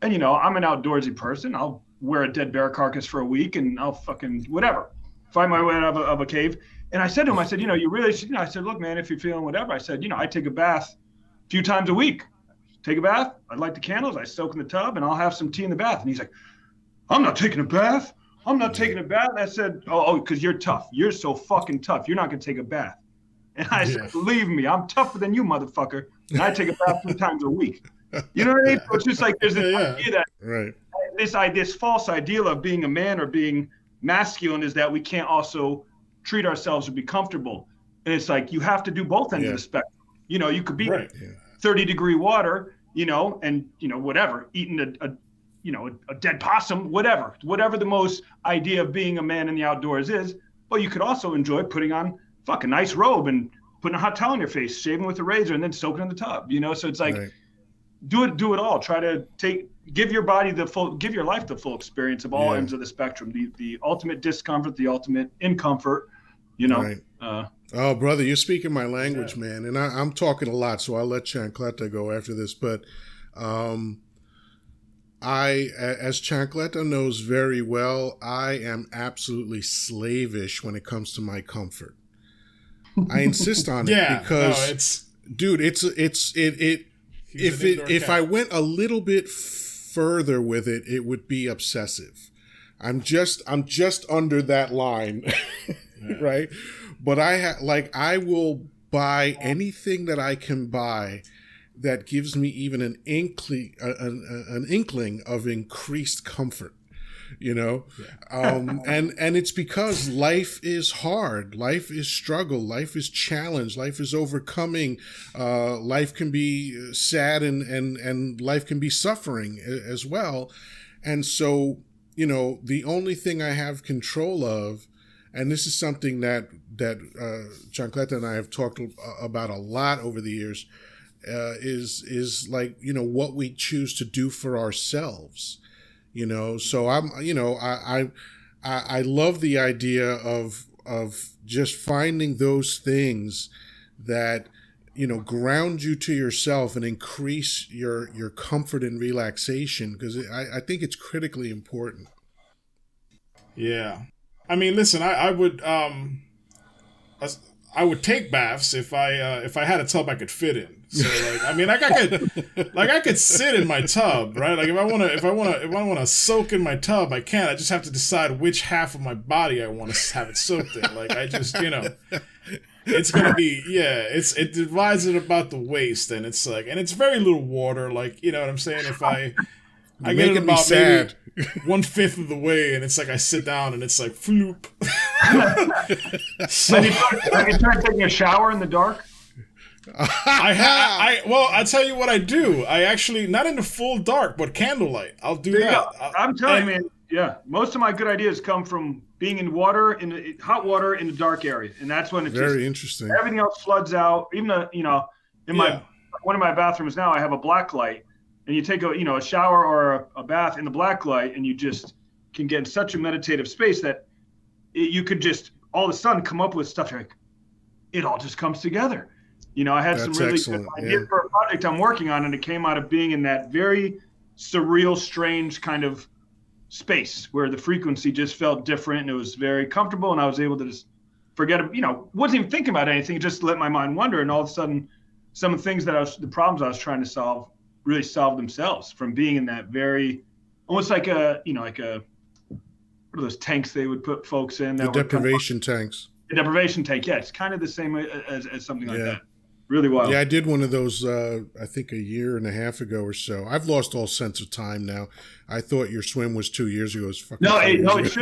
S2: And, I'm an outdoorsy person. I'll wear a dead bear carcass for a week and I'll fucking whatever, find my way out of a cave. And I said to him, I said, you really should, I said, look, man, if you're feeling whatever, I said, I take a bath a few times a week. Take a bath. I light the candles. I soak in the tub, and I'll have some tea in the bath. And he's like, "I'm not taking a bath. I'm not taking a bath." And I said, "Oh, because you're tough. You're so fucking tough. You're not gonna take a bath." And I said, "Believe me, I'm tougher than you, motherfucker. And I take a bath 3 times a week." You know what I mean? So it's just like there's this idea that this false ideal of being a man or being masculine is that we can't also treat ourselves or be comfortable. And it's like you have to do both ends of the spectrum. You could be
S3: Right.
S2: 30-degree water, and whatever, eating a dead possum, whatever the most idea of being a man in the outdoors is. But you could also enjoy putting on fucking nice robe and putting a hot towel on your face, shaving with a razor, and then soaking in the tub. So it's like, do it all. Try to give your life the full experience of all ends of the spectrum. The ultimate discomfort, the ultimate incomfort.
S1: Right. Oh, brother, you're speaking my language, man. And I'm talking a lot, so I'll let Chancleta go after this. But as Chancleta knows very well, I am absolutely slavish when it comes to my comfort. I insist on it because, dude, if I went a little bit further with it, it would be obsessive. I'm just under that line, right? But I will buy anything that I can buy that gives me even an inkling of increased comfort, and it's because life is hard, life is struggle, life is challenge, life is overcoming, life can be sad and life can be suffering as well. And so, the only thing I have control of, and this is something that Chancleta and I have talked about a lot over the years, is like, what we choose to do for ourselves, so I love the idea of just finding those things that, ground you to yourself and increase your comfort and relaxation, because I think it's critically important.
S3: Yeah. I mean, listen, I would take baths if I had a tub I could fit in. So I could sit in my tub, right? Like if I want to soak in my tub, I can. I just have to decide which half of my body I want to have it soaked in. Like I just, it's gonna be it divides it about the waist, and it's like, and it's very little water. Like, what I'm saying? If I get it about maybe 1/5 of the way, and it's like I sit down and it's like floop.
S2: So, have you tried taking a shower in the dark?
S3: I'll tell you what I do. I actually, not in the full dark, but candlelight. I'll do that.
S2: I'm telling you, man. Most of my good ideas come from being in water, in hot water in the dark area, and that's when it's
S1: very interesting.
S2: Everything else floods out. Even in one of my bathrooms now, I have a black light, and you take a shower or a bath in the black light, and you just can get in such a meditative space that you could just all of a sudden come up with stuff like it all just comes together. I had some really good ideas for a project I'm working on, and it came out of being in that very surreal, strange kind of space where the frequency just felt different, and it was very comfortable, and I was able to just forget, wasn't even thinking about anything, just let my mind wander, and all of a sudden, some of the things the problems I was trying to solve really solved themselves from being in that very, almost like what are those tanks they would put folks in?
S1: The deprivation tanks.
S2: The deprivation tank, yeah, it's kind of the same as something like that. Really wild.
S1: Yeah, I did one of those, I think 1.5 years ago or so. I've lost all sense of time now. I thought your swim was 2 years ago. It
S2: should.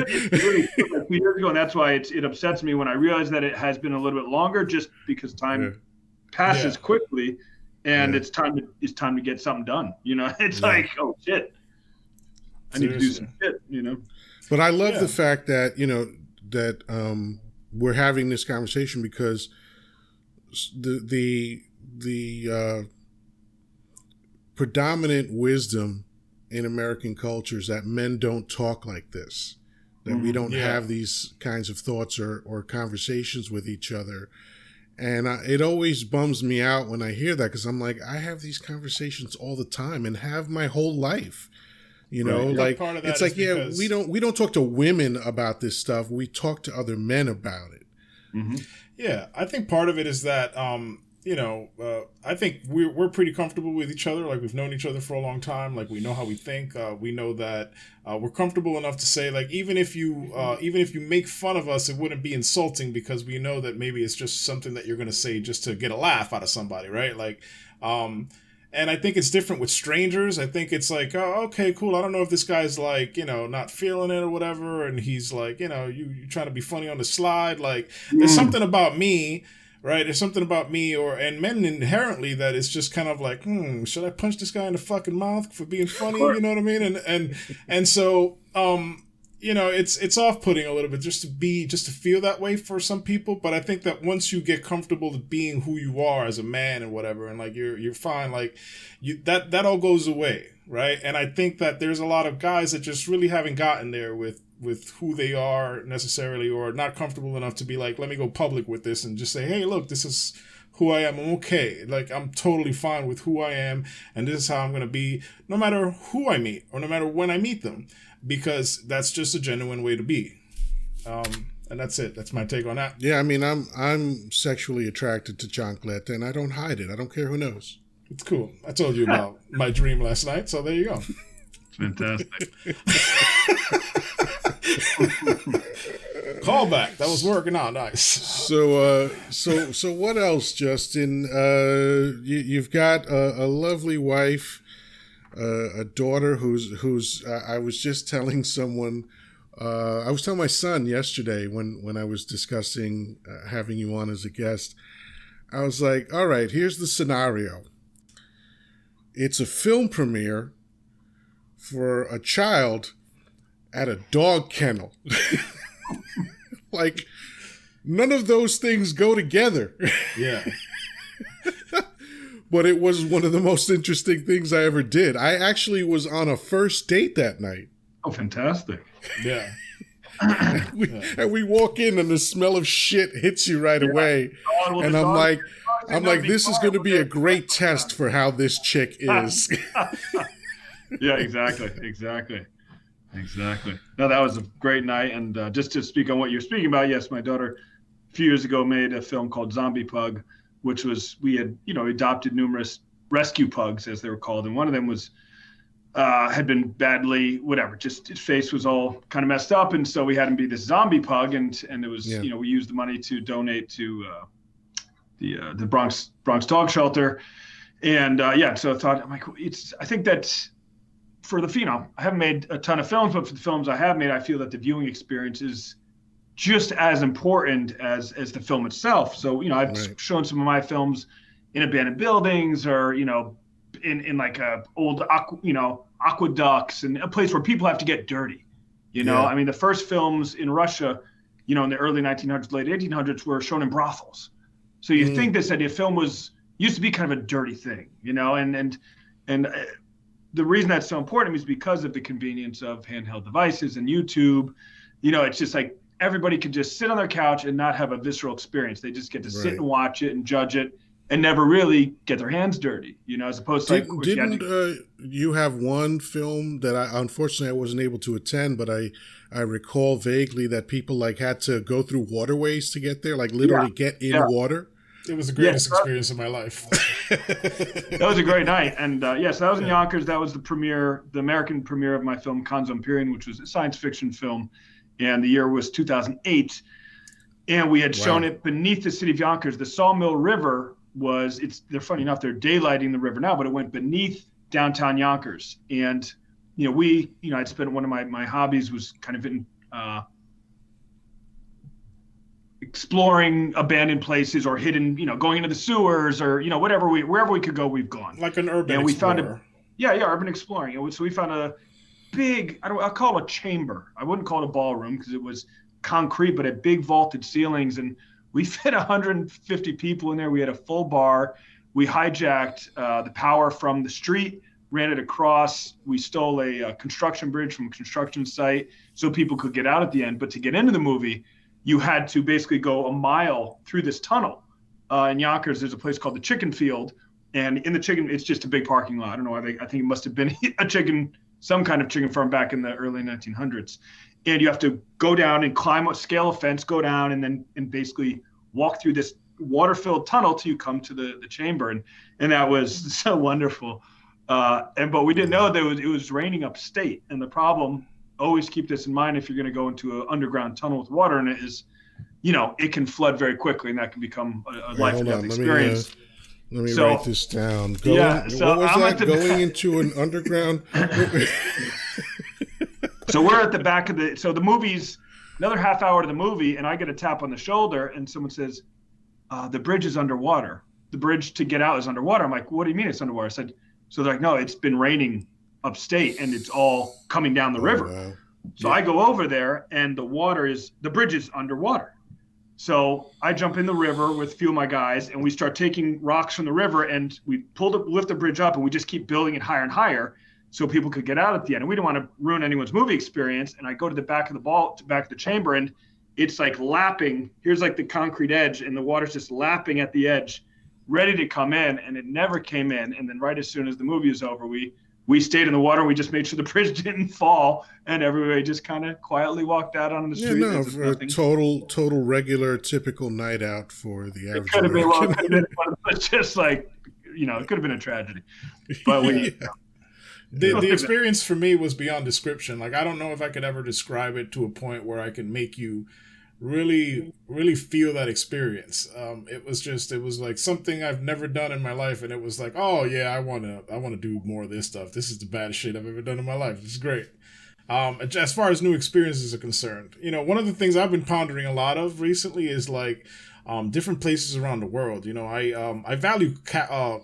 S2: It's really 2 years ago, and that's why it upsets me when I realize that it has been a little bit longer, just because time passes quickly, and it's time to get something done. It's like, oh shit, I need to do some shit.
S1: But I love the fact that we're having this conversation, because the predominant wisdom in American culture is that men don't talk like this, that we don't have these kinds of thoughts or conversations with each other. And it always bums me out when I hear that, because I'm like, I have these conversations all the time and have my whole life. Like it's like, we don't talk to women about this stuff. We talk to other men about it.
S2: Mm-hmm.
S3: Yeah, I think part of it is that, I think we're pretty comfortable with each other. Like, we've known each other for a long time. Like, we know how we think. We know that we're comfortable enough to say, like, even if you make fun of us, it wouldn't be insulting, because we know that maybe it's just something that you're going to say just to get a laugh out of somebody, right? Like, and I think it's different with strangers. I think it's like, oh, okay, cool. I don't know if this guy's like, not feeling it or whatever. And he's like, you trying to be funny on the slide. Like, there's something about me right? There's something about me and men inherently that it's just kind of like, should I punch this guy in the fucking mouth for being funny? You know what I mean? And so, it's off-putting a little bit just to feel that way for some people. But I think that once you get comfortable with being who you are as a man and whatever, and like you're fine, like that all goes away, right? And I think that there's a lot of guys that just really haven't gotten there with who they are necessarily, or not comfortable enough to be like, let me go public with this and just say, hey, look, this is who I am. I'm okay. Like, I'm totally fine with who I am, and this is how I'm going to be, no matter who I meet or no matter when I meet them, because that's just a genuine way to be. And that's it. That's my take on that.
S1: Yeah, I mean, I'm sexually attracted to Chancleta, and I don't hide it. I don't care who knows.
S3: It's cool. I told you about my dream last night, so there you go.
S2: Fantastic.
S3: Callback. That was working out nice.
S1: So what else, Justin? You've got a lovely wife, a daughter who's. I was just telling someone. I was telling my son yesterday when I was discussing having you on as a guest. I was like, all right, here's the scenario. It's a film premiere for a child at a dog kennel. Like, none of those things go together.
S3: Yeah.
S1: But it was one of the most interesting things I ever did. I actually was on a first date that night.
S2: Oh, fantastic.
S3: Yeah.
S1: And we walk in and the smell of shit hits you right away.
S2: Oh,
S1: and I'm like, this is going to be a great test for how this chick is.
S2: Yeah, exactly. No, that was a great night. And just to speak on what you're speaking about, yes, my daughter a few years ago made a film called Zombie Pug, which was, we had, adopted numerous rescue pugs, as they were called. And one of them was, had been badly, whatever, just his face was all kind of messed up. And so we had him be this zombie pug. And it was, we used the money to donate to the Bronx Dog Shelter. And so I thought, I think that for the, I haven't made a ton of films, but for the films I have made, I feel that the viewing experience is just as important as the film itself. So, I've shown some of my films in abandoned buildings or, in like old, aqueducts and a place where people have to get dirty. I mean, the first films in Russia, in the early 1900s, late 1800s were shown in brothels. So you think this idea film used to be kind of a dirty thing, and the reason that's so important is because of the convenience of handheld devices and YouTube. It's just like everybody can just sit on their couch and not have a visceral experience. They just get to sit and watch it and judge it and never really get their hands dirty, as opposed to
S1: you have one film that unfortunately I wasn't able to attend, but I recall vaguely that people had to go through waterways to get there, literally get in water.
S3: It was the greatest experience of my life.
S2: That was a great night. And so that was in Yonkers. That was the American premiere of my film, Konzompirion, which was a science fiction film. And the year was 2008. And we had shown it beneath the city of Yonkers. The Sawmill River they're funny enough, they're daylighting the river now, but it went beneath downtown Yonkers. And, I'd spent one of my hobbies was kind of in, exploring abandoned places or hidden, going into the sewers or, wherever we could go, we've gone.
S3: Like an urban explorer.
S2: Urban exploring. So we found a big, I'll call it a chamber. I wouldn't call it a ballroom because it was concrete, but had big vaulted ceilings. And we fit 150 people in there. We had a full bar. We hijacked the power from the street, ran it across. We stole a construction bridge from a construction site so people could get out at the end. But to get into the movie, you had to basically go a mile through this tunnel. In Yonkers, there's a place called the Chicken Field. And in the it's just a big parking lot. I don't know. I think it must have been some kind of chicken farm back in the early 1900s. And you have to go down and scale a fence, go down, and basically walk through this water-filled tunnel till you come to the chamber. And that was so wonderful. But we didn't know that it was raining upstate. And the problem, always keep this in mind if you're going to go into an underground tunnel with water in it, is, it can flood very quickly, and that can become a life and death experience.
S1: Let me write this down. What was that? Going into an underground?
S2: So we're at the back of the movie's another half hour to the movie, and I get a tap on the shoulder, and someone says, the bridge is underwater. The bridge to get out is underwater. I'm like, what do you mean it's underwater? I said, so they're like, no, it's been raining upstate and it's all coming down the river.
S1: Wow.
S2: So I go over there and the bridge is underwater. So I jump in the river with a few of my guys and we start taking rocks from the river and we lift the bridge up and we just keep building it higher and higher so people could get out at the end. And we didn't want to ruin anyone's movie experience. And I go to the back of the chamber, and it's like lapping. Here's like the concrete edge and the water's just lapping at the edge, ready to come in, and it never came in. And then right as soon as the movie was over, we stayed in the water and we just made sure the bridge didn't fall, and everybody just kind of quietly walked out on the street.
S1: Yeah, no, for a total regular, typical night out for the average.
S2: It could have been, well, it could have been, it's just like, it could have been a tragedy. But
S3: the experience for me was beyond description. Like, I don't know if I could ever describe it to a point where I can make you really, really feel that experience. It was like something I've never done in my life, and it was like, oh yeah, I want to do more of this stuff. This is the baddest shit I've ever done in my life. It's great. As far as new experiences are concerned, one of the things I've been pondering a lot of recently is like different places around the world. I value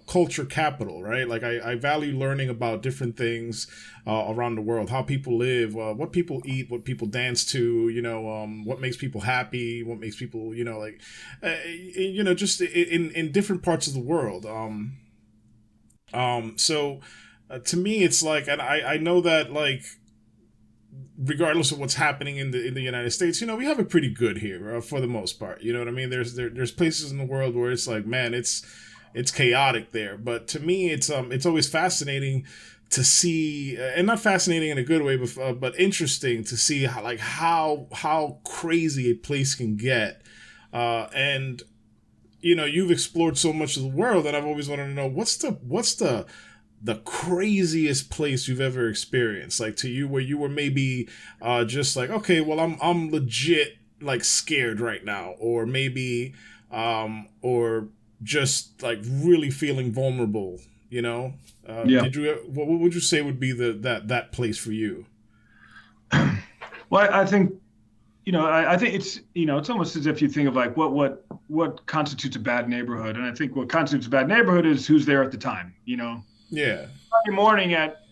S3: culture capital, right? Like I value learning about different things around the world, how people live, what people eat, what people dance to, what makes people happy, what makes people, just in different parts of the world. So to me, it's like, and I know that, like, regardless of what's happening in the United States, we have it pretty good here for the most part. You know what I mean? There's places in the world where it's like, man, it's chaotic there. But to me, it's always fascinating to see, and not fascinating in a good way, but interesting to see how crazy a place can get. And you've explored so much of the world, and I've always wanted to know what's the craziest place you've ever experienced, like to you, where you were maybe just like, okay, well, I'm legit like scared right now, or maybe or just like really feeling vulnerable,
S2: Yeah.
S3: What would you say would be that place for you?
S2: Well, I think I think it's almost as if you think of like what constitutes a bad neighborhood, and I think what constitutes a bad neighborhood is who's there at the time.
S3: Yeah.
S2: Friday morning at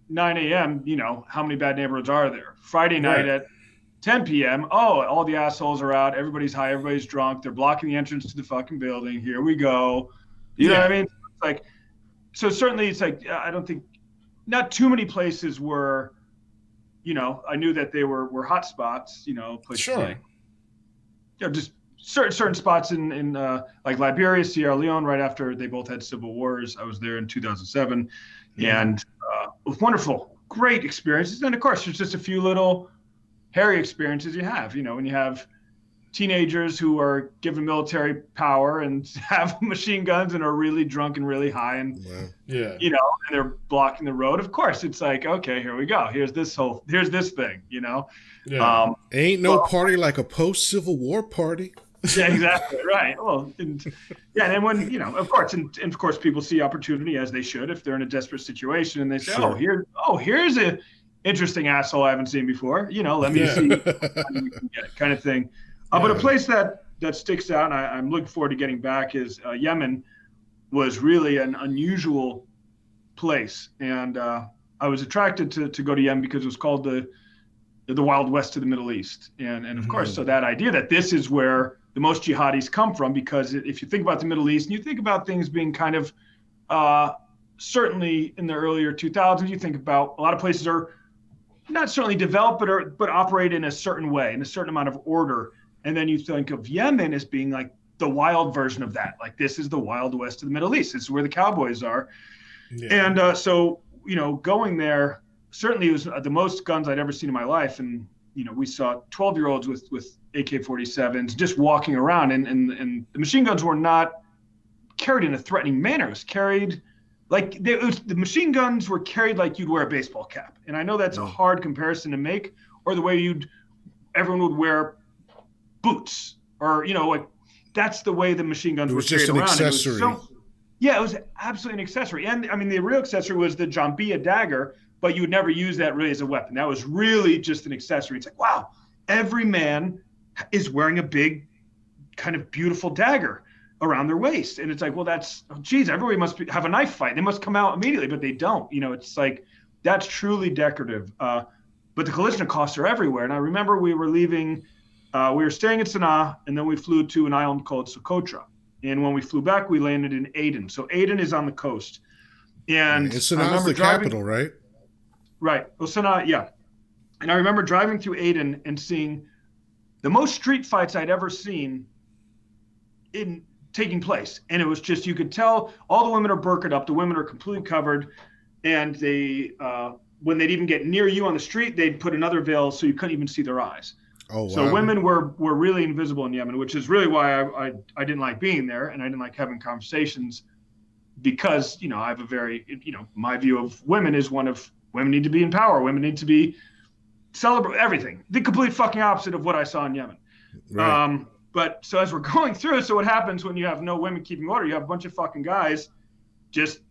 S2: 9 a.m., how many bad neighborhoods are there? Friday night at 10 p.m., all the assholes are out. Everybody's high. Everybody's drunk. They're blocking the entrance to the fucking building. Here we go. You know what I mean? It's like, so certainly it's like, I don't think, not too many places were, I knew that they were hot spots, places
S3: sure.
S2: like, just certain spots in like Liberia, Sierra Leone, right after they both had civil wars. I was there in 2007, and it was wonderful, great experiences. And of course, there's just a few little hairy experiences you have. When you have teenagers who are given military power and have machine guns and are really drunk and really high, and and they're blocking the road. Of course, it's like, okay, here we go. Here's this thing.
S3: Yeah.
S1: Ain't no party like a post-Civil War party.
S2: Yeah, exactly. Right. Well, and then when, of course, people see opportunity, as they should, if they're in a desperate situation, and they say,
S1: Sure.
S2: here's a interesting asshole I haven't seen before. Let me see kind of thing. But a place that sticks out, and I'm looking forward to getting back, is Yemen. Was really an unusual place, and I was attracted to go to Yemen because it was called the Wild West of the Middle East, and of course, so that idea that this is where the most jihadis come from, because if you think about the Middle East and you think about things being kind of certainly in the earlier 2000s, you think about a lot of places are not certainly developed, but operate in a certain way, in a certain amount of order, and then you think of Yemen as being like the wild version of that. Like, this is the Wild West of the Middle East. This is where the cowboys are. Yeah. And so, going there, certainly it was the most guns I'd ever seen in my life. And, we saw 12-year-olds with AK-47s just walking around, and the machine guns were not carried in a threatening manner. It was carried like the machine guns were carried like you'd wear a baseball cap. And I know that's a hard comparison to make, or the way everyone would wear boots, or, like, that's the way the machine guns were carried around.
S1: It was just an accessory.
S2: It was absolutely an accessory. And I mean, the real accessory was the Jambia dagger, but you would never use that really as a weapon. That was really just an accessory. It's like, wow, every man is wearing a big, kind of beautiful dagger. around their waist. And it's like, well, that's, geez, everybody must have a knife fight. They must come out immediately, but they don't. It's like, that's truly decorative. But the Kalashnikovs are everywhere. And I remember we were leaving, we were staying in Sanaa, and then we flew to an island called Socotra. And when we flew back, we landed in Aden. So Aden is on the coast. And
S1: Sanaa's the capital, right?
S2: Right. Well, Sanaa, yeah. And I remember driving through Aden and seeing the most street fights I'd ever seen in taking place. And it was just, you could tell all the women are burqa'd up. The women are completely covered. And they, when they'd even get near you on the street, they'd put another veil so you couldn't even see their eyes.
S1: Oh, wow.
S2: So women were really invisible in Yemen, which is really why I didn't like being there. And I didn't like having conversations because, I have a very, my view of women is one of women need to be in power. Women need to be celebrate everything. The complete fucking opposite of what I saw in Yemen. Right. But so as we're going through, so what happens when you have no women keeping order? You have a bunch of fucking guys just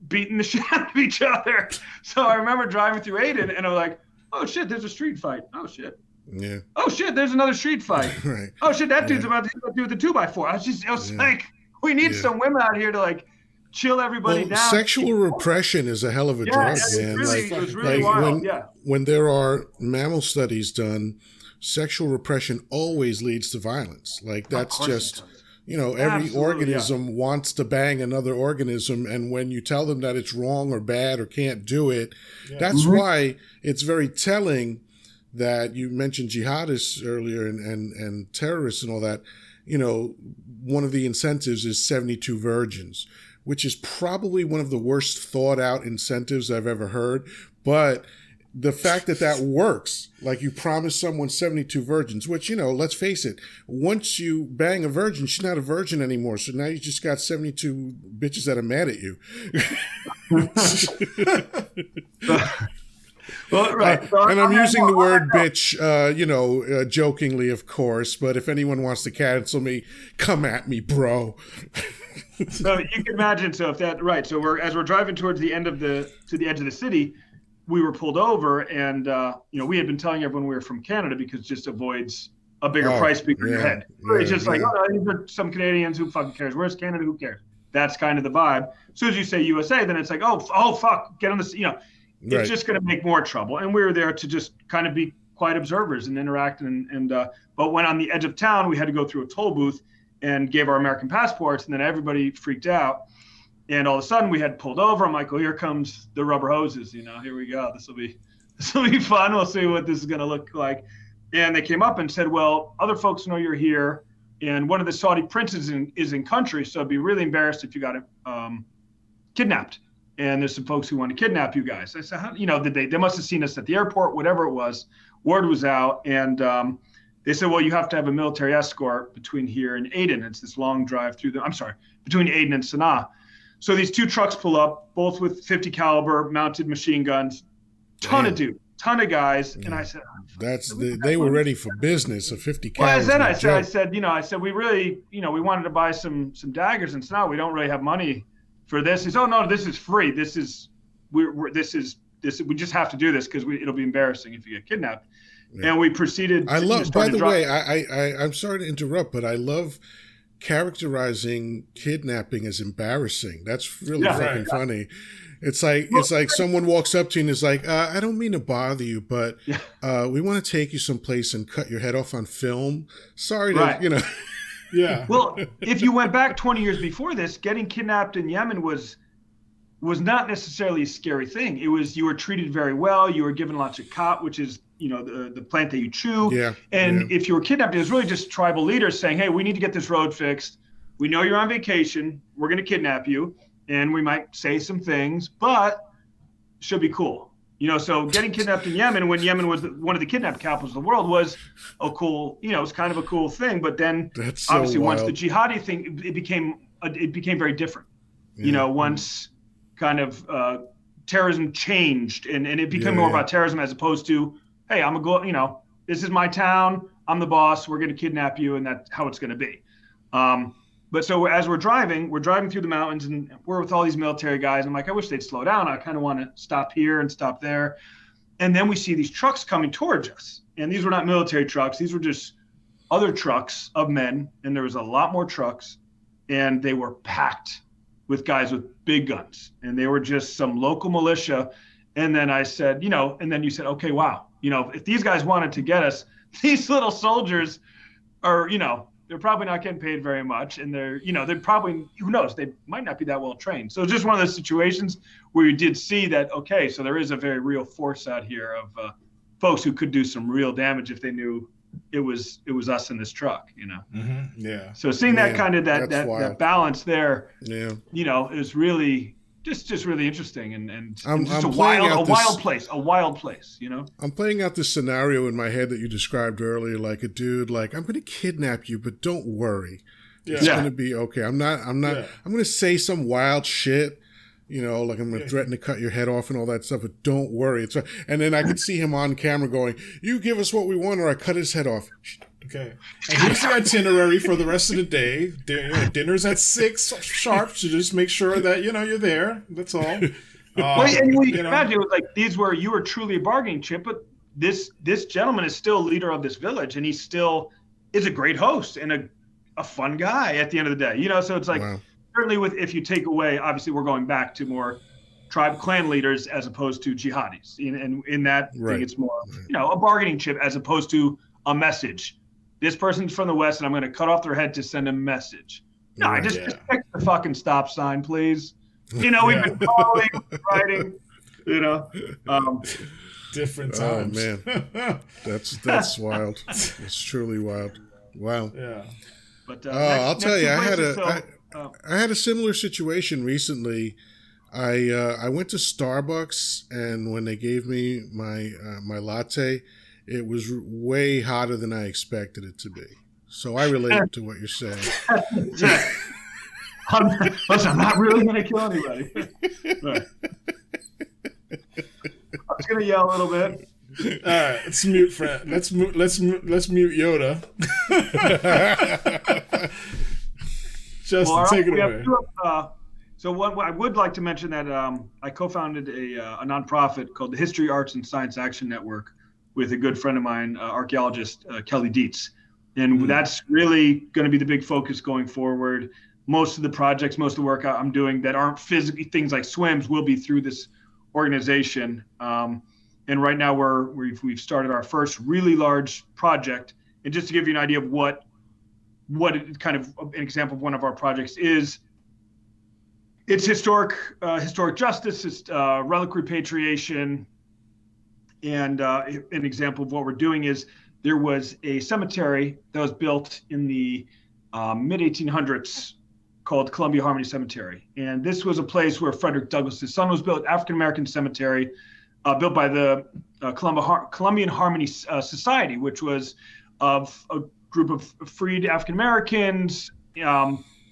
S2: beating the shit out of each other. So I remember driving through Aden and I'm like, oh shit, there's a street fight. Oh shit.
S1: Yeah.
S2: Oh shit, there's another street fight.
S1: Right.
S2: Oh shit, that dude's about to do the 2x4. I was like, we need some women out here to like chill everybody down.
S1: Sexual repression is a hell of a drug, man.
S2: It was really wild.
S1: When there are mammal studies done, sexual repression always leads to violence. Like that's just, every organism wants to bang another organism. And when you tell them that it's wrong or bad or can't do it, that's why it's very telling that you mentioned jihadists earlier and terrorists and all that. One of the incentives is 72 virgins, which is probably one of the worst thought out incentives I've ever heard. But the fact that works, like you promise someone 72 virgins, which, let's face it, once you bang a virgin, she's not a virgin anymore. So now you just got 72 bitches that are mad at you.
S2: Well, right.
S1: And I'm using the word bitch, jokingly, of course. But if anyone wants to cancel me, come at me, bro.
S2: So you can imagine. So if that right. So as we're driving towards the edge of the city, we were pulled over, and we had been telling everyone we were from Canada because it just avoids a bigger price bigger your head. It's just like, these are some Canadians, who fucking cares? Where's Canada? Who cares? That's kind of the vibe. As soon as you say USA, then it's like, oh fuck, get on this. It's just going to make more trouble. And we were there to just kind of be quiet observers and interact. But when on the edge of town, we had to go through a toll booth and gave our American passports, and then everybody freaked out. And all of a sudden we had pulled over. I'm like, oh, here comes the rubber hoses. Here we go. This will be fun. We'll see what this is going to look like. And they came up and said, well, other folks know you're here, and one of the Saudi princes is in country, so it'd be really embarrassed if you got kidnapped. And there's some folks who want to kidnap you guys. I said, they must have seen us at the airport, whatever it was. Word was out, and they said, well, you have to have a military escort between here and Aden. It's this long drive between Aden and Sanaa. So these two trucks pull up, both with 50 caliber mounted machine guns, ton of guys. And I said,
S1: they were ready for business. A 50 caliber.
S2: Well, I said, we really, we wanted to buy some daggers and Sanaa. We don't really have money for this. He said, oh no, this is free. We just have to do this because it'll be embarrassing if you get kidnapped. Yeah. And we proceeded.
S1: By the way, I'm sorry to interrupt, but I love characterizing kidnapping as embarrassing. That's really fucking funny. It's like someone walks up to you and is like, I don't mean to bother you, but we want to take you someplace and cut your head off on film. Sorry to,
S3: Yeah.
S2: Well, if you went back 20 years before this, getting kidnapped in Yemen was not necessarily a scary thing. It was, you were treated very well. You were given lots of khat, which is, the plant that you chew.
S1: Yeah.
S2: And if you were kidnapped, it was really just tribal leaders saying, hey, we need to get this road fixed. We know you're on vacation. We're going to kidnap you. And we might say some things, but it should be cool. So getting kidnapped in Yemen, when Yemen was one of the kidnapped capitals of the world, was a cool, it was kind of a cool thing. But then obviously once the jihadi thing, it became very different.
S1: Yeah.
S2: Once kind of terrorism changed and it became more about terrorism as opposed to, hey, this is my town. I'm the boss. We're going to kidnap you. And that's how it's going to be. But so as we're driving through the mountains and we're with all these military guys. I'm like, I wish they'd slow down. I kind of want to stop here and stop there. And then we see these trucks coming towards us. And these were not military trucks. These were just other trucks of men. And there was a lot more trucks. and they were packed with guys with big guns, and they were just some local militia. And then I said, and then you said, okay, wow, if these guys wanted to get us, these little soldiers are, they're probably not getting paid very much, and they're probably, who knows, they might not be that well trained. So it's just one of those situations where you did see that, okay, so there is a very real force out here of folks who could do some real damage if they knew it was us in this truck,
S3: Mm-hmm. Yeah.
S2: So seeing that kind of that balance there,
S1: yeah,
S2: is really just really interesting, and just
S1: I'm
S2: a wild place. I'm
S1: playing out this scenario in my head that you described earlier, like a dude, like, I'm going to kidnap you, but don't worry, it's going to be okay. I'm going to say some wild shit, like I'm going to threaten to cut your head off and all that stuff, but don't worry. And then I could see him on camera going, "You give us what we want, or I cut his head off."
S3: Okay. And here's the itinerary for the rest of the day. Dinner's at 6 sharp, so just make sure that you're there. That's all.
S2: And you can imagine it was like you were truly a bargaining chip, but this gentleman is still leader of this village, and he still is a great host and a fun guy at the end of the day. So it's like, wow. Certainly if you take away, obviously we're going back to more tribe clan leaders as opposed to jihadis, and in that thing it's more a bargaining chip as opposed to a message. This person's from the West, and I'm going to cut off their head to send a message. No, just fix the fucking stop sign, please. We've been calling, writing,
S3: different times.
S1: Oh man, that's wild. It's truly wild. Wow.
S3: Yeah.
S2: But
S1: I'll tell you, I had a similar situation recently. I went to Starbucks, and when they gave me my latte, it was way hotter than I expected it to be. So I relate to what you're saying.
S2: I'm not really going to kill anybody. Right. I was going to yell a little bit.
S3: All right, let's mute Fred. Let's mute Yoddah. Justin, take it away.
S2: So what I would like to mention that I co-founded a nonprofit called the History, Arts, and Science Action Network with a good friend of mine, archaeologist Kelly Dietz. And that's really going to be the big focus going forward. Most of the projects, most of the work I'm doing that aren't physically things like swims will be through this organization. And right now we've started our first really large project. And just to give you an idea of what kind of an example of one of our projects is, it's historic justice, it's relic repatriation. And an example of what we're doing is there was a cemetery that was built in the mid-1800s called Columbia Harmony Cemetery. And this was a place where Frederick Douglass's son was built, African-American cemetery, built by the Columbian Harmony Society, which was of a group of freed African-Americans,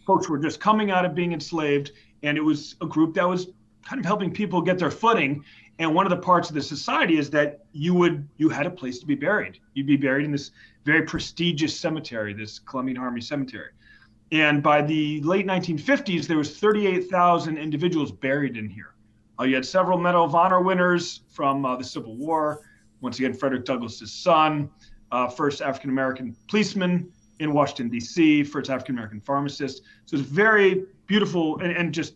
S2: folks who were just coming out of being enslaved. And it was a group that was kind of helping people get their footing. And one of the parts of the society is that you had a place to be buried. You'd be buried in this very prestigious cemetery, this Columbian Harmony Cemetery. And by the late 1950s, there was 38,000 individuals buried in here. You had several Medal of Honor winners from the Civil War. Once again, Frederick Douglass's son, first African-American policeman in Washington, D.C., first African-American pharmacist. So it's very beautiful and just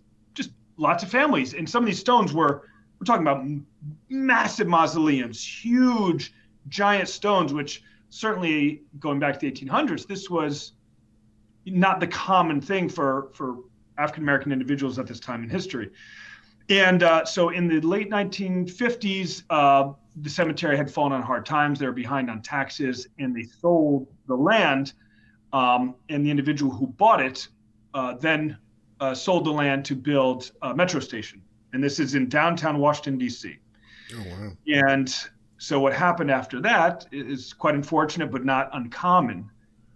S2: lots of families. And some of these stones we're talking about massive mausoleums, huge, giant stones, which certainly going back to the 1800s, this was not the common thing for African-American individuals at this time in history. And so in the late 1950s, the cemetery had fallen on hard times. They were behind on taxes, and they sold the land. And the individual who bought it then sold the land to build a metro station. And this is in downtown Washington, D.C.
S1: Oh, wow. And
S2: so what happened after that is quite unfortunate, but not uncommon,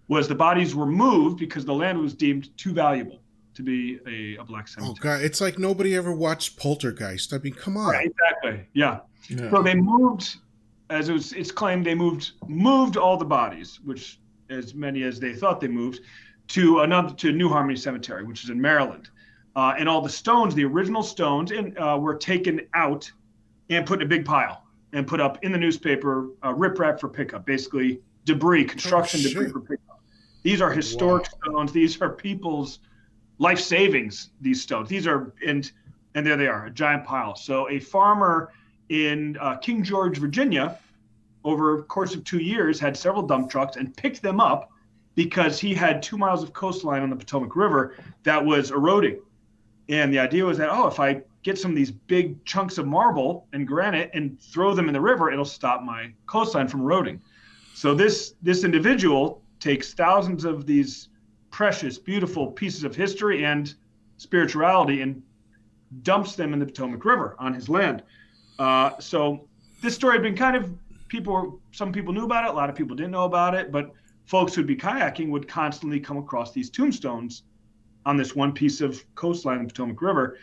S2: was the bodies were moved because the land was deemed too valuable to be a black cemetery.
S1: Oh, God. It's like nobody ever watched Poltergeist. I mean, come on.
S2: Right, exactly. Yeah. So they moved, as it's claimed, they moved all the bodies, which as many as they thought they moved, to New Harmony Cemetery, which is in Maryland. And all the stones, the original stones, were taken out and put in a big pile and put up in the newspaper, riprap for pickup, basically debris, construction debris for pickup. These are historic stones. These are people's life savings, these stones. These are, and there they are, a giant pile. So a farmer in King George, Virginia, over the course of 2 years, had several dump trucks and picked them up because he had 2 miles of coastline on the Potomac River that was eroding. And the idea was that, if I get some of these big chunks of marble and granite and throw them in the river, it'll stop my coastline from eroding. So this individual takes thousands of these precious, beautiful pieces of history and spirituality and dumps them in the Potomac River on his land. So this story had been kind of, some people knew about it, a lot of people didn't know about it, but folks who'd be kayaking would constantly come across these tombstones on this one piece of coastline in the Potomac River.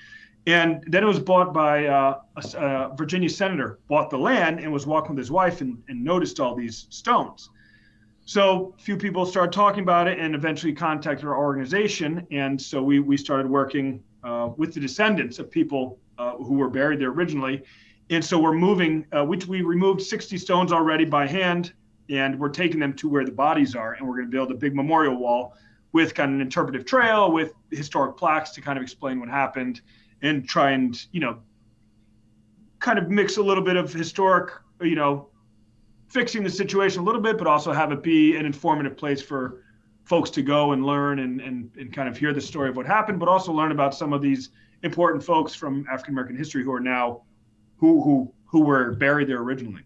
S2: And then it was bought by a Virginia senator, bought the land and was walking with his wife and noticed all these stones. So a few people started talking about it and eventually contacted our organization. And so we started working with the descendants of people who were buried there originally. And so we're moving, which we removed 60 stones already by hand, and we're taking them to where the bodies are. And we're going to build a big memorial wall with kind of an interpretive trail with historic plaques to kind of explain what happened and try and, kind of mix a little bit of historic, fixing the situation a little bit, but also have it be an informative place for folks to go and learn and kind of hear the story of what happened, but also learn about some of these important folks from African American history who are now who were buried there originally.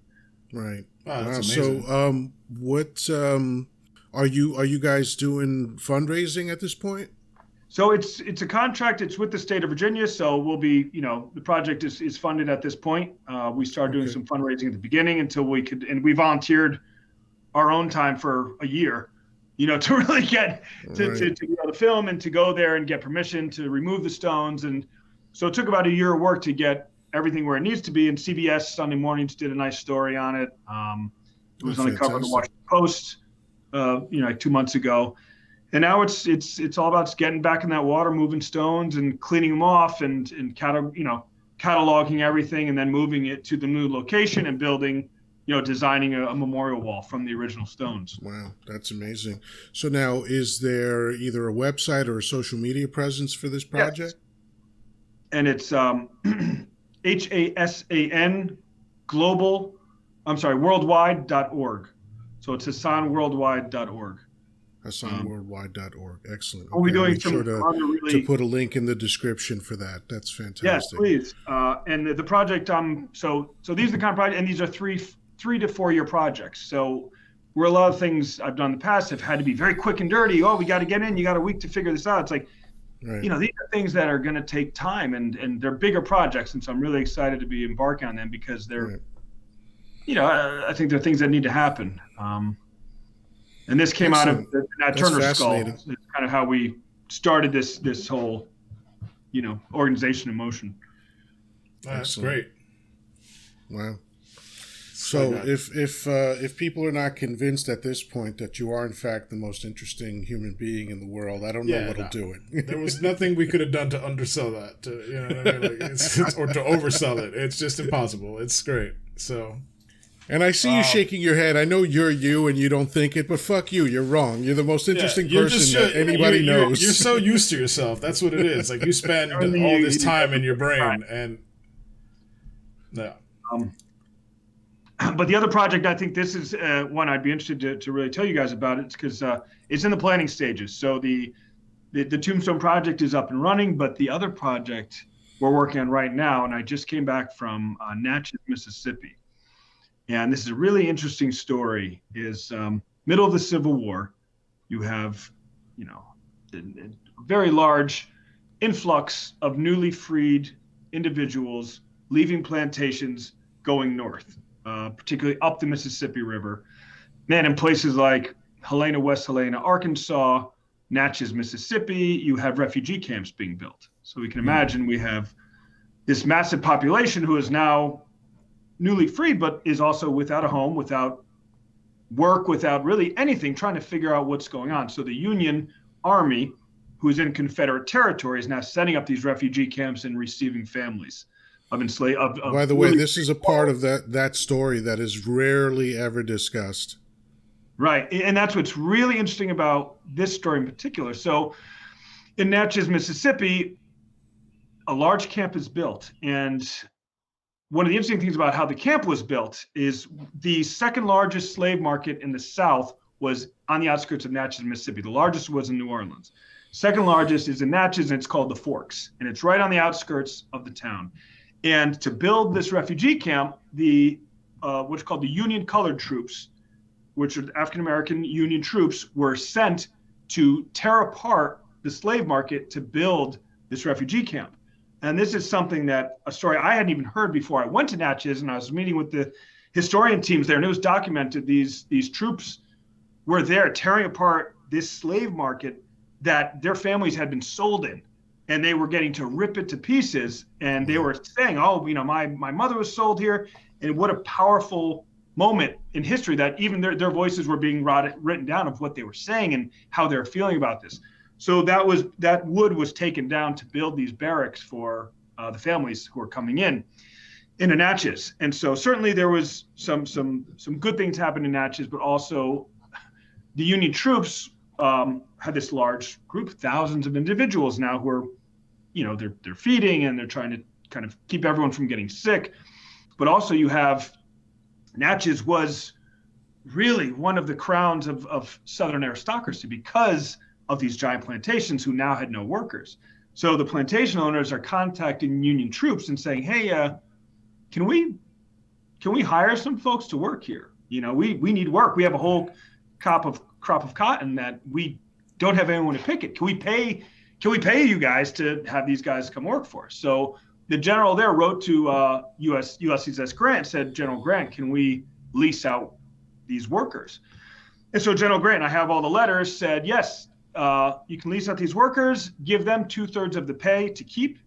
S1: Right.
S3: Wow, that's amazing.
S1: So, what are you guys doing fundraising at this point?
S2: So it's a contract. It's with the state of Virginia. So we'll be, the project is funded at this point. We started doing some fundraising at the beginning until we could, and we volunteered our own time for a year, to really get to be able to film and to go there and get permission to remove the stones. And so it took about a year of work to get everything where it needs to be. And CBS Sunday Mornings did a nice story on it. It was on the cover of the Washington Post, like 2 months ago. And now it's all about getting back in that water, moving stones and cleaning them off and cataloging everything and then moving it to the new location and building, designing a memorial wall from the original stones.
S1: Wow, that's amazing. So now, is there either a website or a social media presence for this project?
S2: Yes. And it's HASAN worldwide.org. So it's HassanWorldwide.org.
S1: HassanWorldwide.org. Excellent.
S2: We'll be doing
S1: sure to put a link in the description for that. That's fantastic.
S2: Yes, please. And the project, so these are the kind of projects, and these are three to 4 year projects. So where a lot of things I've done in the past have had to be very quick and dirty. Oh, we got to get in. You got a week to figure this out. It's like, these are things that are going to take time and they're bigger projects. And so I'm really excited to be embarking on them because they're, I think they're things that need to happen. And this came out of that Turner skull. It's kind of how we started this whole, organization in motion.
S3: That's great.
S1: Wow. So if people are not convinced at this point that you are in fact the most interesting human being in the world, I don't know what'll do it.
S3: There was nothing we could have done to undersell that, or to oversell it. It's just impossible. It's great. So.
S1: And I see you shaking your head. I know you're you and you don't think it, but fuck you. You're wrong. You're the most interesting person that anybody knows.
S3: You're so used to yourself. That's what it is. Like you spend all this time in your brain and
S2: But the other project, I think this is one I'd be interested to really tell you guys about it because it's in the planning stages. So the Tombstone project is up and running, but the other project we're working on right now, and I just came back from Natchez, Mississippi. And this is a really interesting story, is middle of the Civil War. You have, a very large influx of newly freed individuals leaving plantations going north, particularly up the Mississippi River. Man, in places like Helena, West Helena, Arkansas, Natchez, Mississippi, you have refugee camps being built. So we can imagine we have this massive population who is now newly freed, but is also without a home, without work, without really anything, trying to figure out what's going on. So the Union Army, who's in Confederate territory, is now setting up these refugee camps and receiving families of enslaved.
S1: By the way, this is a part of that story that is rarely ever discussed.
S2: Right, and that's what's really interesting about this story in particular. So in Natchez, Mississippi, a large camp is built. And one of the interesting things about how the camp was built is the second largest slave market in the South was on the outskirts of Natchez, Mississippi. The largest was in New Orleans. Second largest is in Natchez, and it's called the Forks. And it's right on the outskirts of the town. And to build this refugee camp, what's called the Union Colored Troops, which are African-American Union troops, were sent to tear apart the slave market to build this refugee camp. And this is something a story I hadn't even heard before I went to Natchez, and I was meeting with the historian teams there, and it was documented these troops were there tearing apart this slave market that their families had been sold in, and they were getting to rip it to pieces. And they were saying, oh, my mother was sold here. And what a powerful moment in history that even their voices were being written down of what they were saying and how they're feeling about this. So that wood was taken down to build these barracks for the families who were coming in Natchez. And so certainly there was some good things happened in Natchez, but also the Union troops had this large group, thousands of individuals now who are, they're feeding and they're trying to kind of keep everyone from getting sick. But also you have Natchez was really one of the crowns of Southern aristocracy because of these giant plantations who now had no workers. So the plantation owners are contacting Union troops and saying, hey, can we hire some folks to work here? We need work. We have a whole crop of cotton that we don't have anyone to pick it. Can we pay you guys to have these guys come work for us? So the general there wrote to Ulysses S. Grant, said, General Grant, can we lease out these workers? And so General Grant, I have all the letters, said, yes, you can lease out these workers, give them 2/3 of the pay to keep,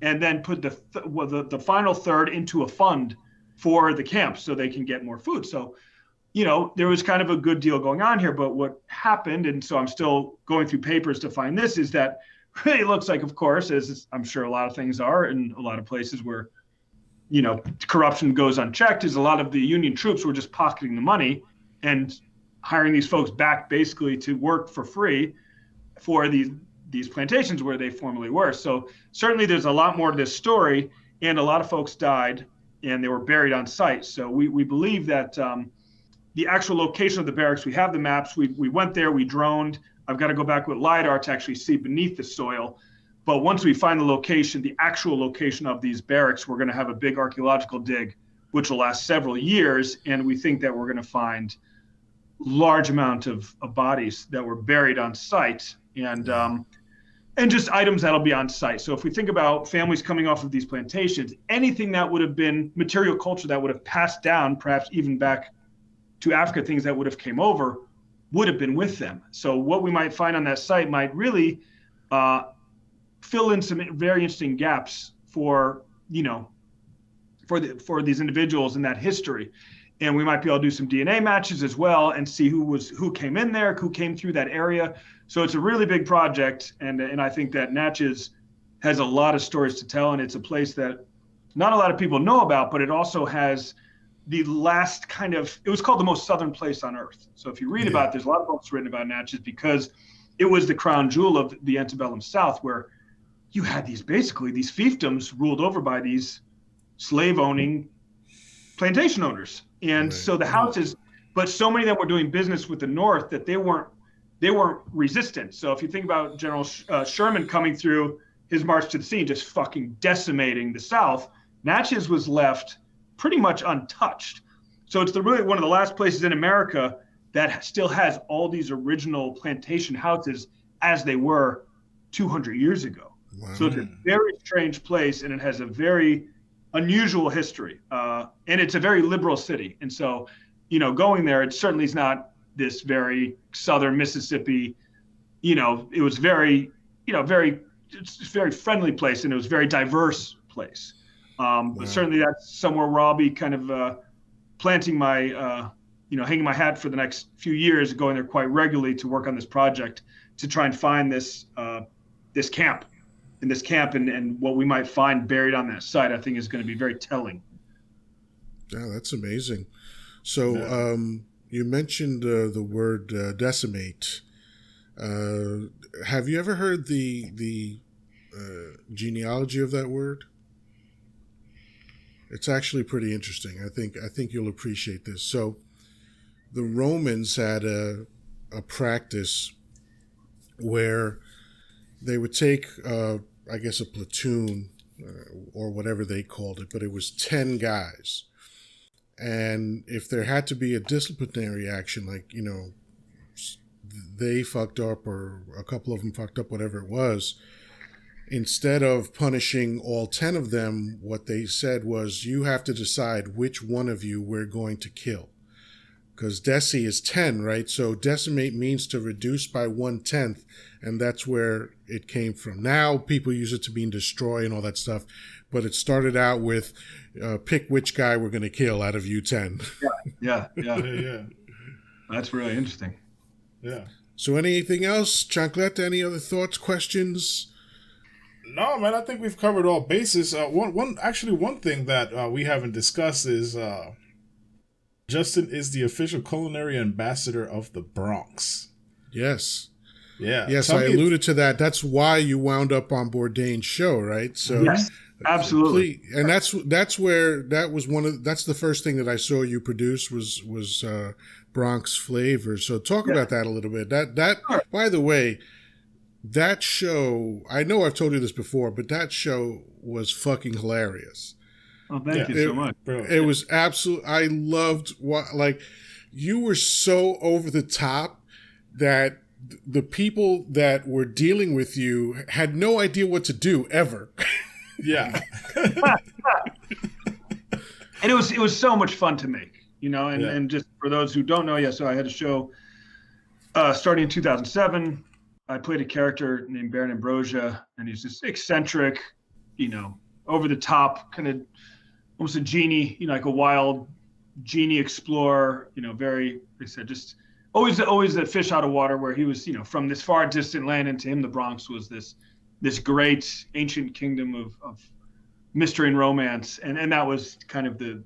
S2: and then put the final third into a fund for the camp so they can get more food. So, there was kind of a good deal going on here. But what happened, and so I'm still going through papers to find this, is that really looks like, of course, as I'm sure a lot of things are in a lot of places where, corruption goes unchecked, is a lot of the Union troops were just pocketing the money and hiring these folks back basically to work for free for these plantations where they formerly were. So certainly there's a lot more to this story, and a lot of folks died and they were buried on site. So we believe that the actual location of the barracks, we have the maps, we went there, we droned. I've got to go back with LiDAR to actually see beneath the soil. But once we find the location, the actual location of these barracks, we're going to have a big archaeological dig, which will last several years. And we think that we're going to find large amount of bodies that were buried on site, and just items that'll be on site. So if we think about families coming off of these plantations, anything that would have been material culture that would have passed down, perhaps even back to Africa, things that would have came over, would have been with them. So what we might find on that site might really fill in some very interesting gaps for these individuals in that history. And we might be able to do some DNA matches as well and see who came in there, who came through that area. So it's a really big project, and I think that Natchez has a lot of stories to tell, and it's a place that not a lot of people know about, but it also has the last it was called the most southern place on earth. So if you read about it, there's a lot of books written about Natchez because it was the crown jewel of the antebellum South, where you had these fiefdoms ruled over by these slave-owning plantation owners. And so the houses, but so many of them were doing business with the North that they weren't resistant. So if you think about General Sherman coming through his march to the sea, just fucking decimating the South, Natchez was left pretty much untouched. So it's really one of the last places in America that still has all these original plantation houses as they were 200 years ago. Wow. So it's a very strange place, and it has a very unusual history, and it's a very liberal city. And so, going there, it certainly is not this very southern Mississippi. It was it's a very friendly place, and it was a very diverse place. But certainly that's somewhere where I'll be kind of planting my, hanging my hat for the next few years, going there quite regularly to work on this project to try and find this camp. And what we might find buried on that site, I think, is going to be very telling.
S1: Yeah, that's amazing. So you mentioned the word decimate. have you ever heard the genealogy of that word? It's actually pretty interesting. I think you'll appreciate this. So, the Romans had a practice where they would take, I guess, a platoon or whatever they called it, but it was 10 guys. And if there had to be a disciplinary action, like, they fucked up or a couple of them fucked up, whatever it was, instead of punishing all 10 of them, what they said was, you have to decide which one of you we're going to kill. Because deci is 10, right? So decimate means to reduce by 1/10, and that's where it came from. Now people use it to mean destroy and all that stuff, but it started out with pick which guy we're going to kill out of you 10.
S2: Yeah.
S3: Yeah.
S2: That's really interesting.
S3: Yeah.
S1: So anything else, Chancleta? Any other thoughts, questions?
S3: No, man, I think we've covered all bases. One thing that we haven't discussed is Justin is the official culinary ambassador of the Bronx.
S1: Yes.
S3: Yeah.
S1: Yes, I alluded to that. That's why you wound up on Bourdain's show, right? So
S2: yes, absolutely.
S1: And that's where that was that's the first thing that I saw you produce was Bronx Flavor. So talk about that a little bit. That
S2: Sure.
S1: By the way, that show, I know I've told you this before, but that show was fucking hilarious.
S2: Oh, thank you so much.
S1: It was absolute. I loved you were so over the top that the people that were dealing with you had no idea what to do ever.
S3: Yeah.
S2: And it was so much fun to make, and just for those who don't know, so I had a show starting in 2007. I played a character named Baron Ambrosia, and he's this eccentric, over the top, kind of almost a genie, like a wild genie explorer, very, like I said, just always a fish out of water, where he was, from this far distant land, and to him the Bronx was this great ancient kingdom of mystery and romance, and that was kind of the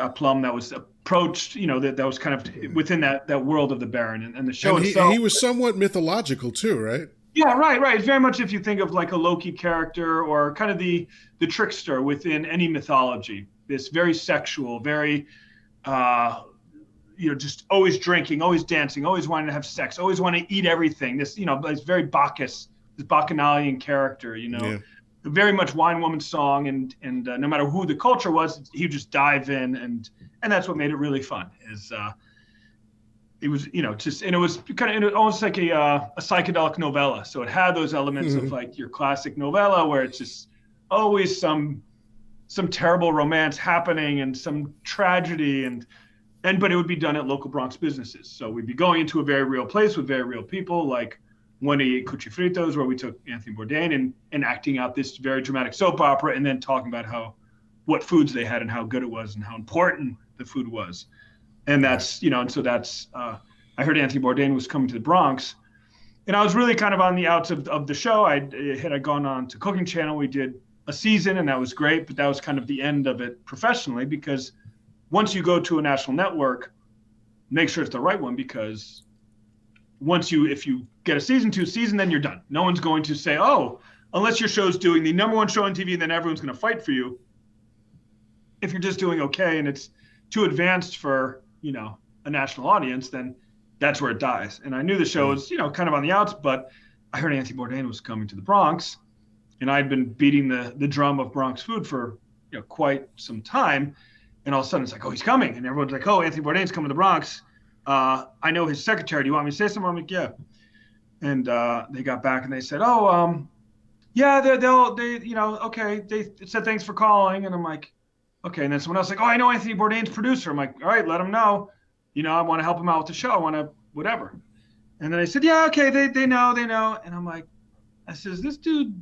S2: aplomb that was approached, that was kind of within that world of the Baron, and the show itself.
S1: He was somewhat mythological too, right?
S2: Yeah, right. Very much if you think of like a Loki character or kind of the trickster within any mythology. This very sexual, very, just always drinking, always dancing, always wanting to have sex, always want to eat everything. This, this very Bacchus, this bacchanalian character, very much wine woman song, and no matter who the culture was, he would just dive in, and that's what made it really fun. It was, and it was kind of almost like a psychedelic novella. So it had those elements of like your classic novella, where it's just always some terrible romance happening and some tragedy, but it would be done at local Bronx businesses. So we'd be going into a very real place with very real people, like 188 Cuchifritos, where we took Anthony Bourdain and acting out this very dramatic soap opera, and then talking about what foods they had and how good it was and how important the food was. And that's, and so that's, I heard Anthony Bourdain was coming to the Bronx, and I was really kind of on the outs of the show. I had gone on to Cooking Channel. We did a season, and that was great, but that was kind of the end of it professionally, because once you go to a national network, make sure it's the right one, because if you get a season, then you're done. No one's going to say, oh, unless your show's doing the number one show on TV, then everyone's going to fight for you. If you're just doing okay and it's too advanced for, a national audience, then that's where it dies. And I knew the show was, kind of on the outs, but I heard Anthony Bourdain was coming to the Bronx, and I'd been beating the drum of Bronx food for, quite some time. And all of a sudden it's like, oh, he's coming. And everyone's like, oh, Anthony Bourdain's coming to the Bronx. I know his secretary. Do you want me to say something? I'm like, yeah. And they got back and they said, oh, yeah, okay. They said, thanks for calling. And I'm like, okay. And then someone else like, oh, I know Anthony Bourdain's producer. I'm like, all right, let him know. I want to help him out with the show. I want to whatever. And then I said, yeah, okay, they know. And I'm like, I says, this dude,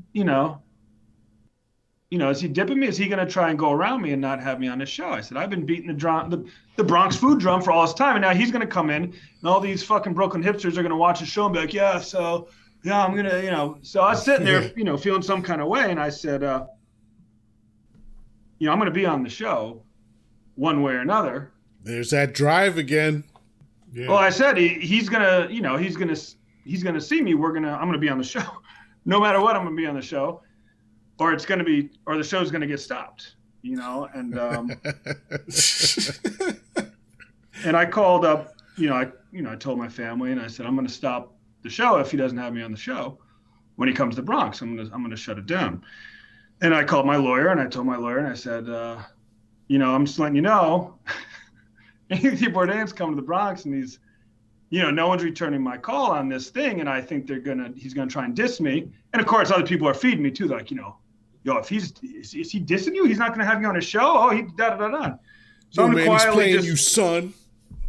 S2: is he dipping me? Is he going to try and go around me and not have me on his show? I said, I've been beating the Bronx food drum for all this time, and now he's going to come in, and all these fucking broken hipsters are going to watch his show and be like, I'm going to, So I was sitting there, feeling some kind of way, and I said, I'm going to be on the show one way or another.
S1: There's that drive again.
S2: Yeah. Well, I said he's going to, he's going to he's going to see me, I'm going to be on the show. No matter what, I'm going to be on the show, or the show's going to get stopped, and, and I called up, I told my family, and I said, I'm going to stop the show if he doesn't have me on the show. When he comes to the Bronx, I'm going to shut it down. And I called my lawyer, and I told my lawyer, and I said, I'm just letting you know, Anthony Bourdain's coming to the Bronx, and he's, no one's returning my call on this thing, and I think he's gonna try and diss me. And of course, other people are feeding me too. They're like, if is he dissing you? He's not gonna have you on his show. Oh, he da da da da.
S1: So I'm man, he's playing you, son.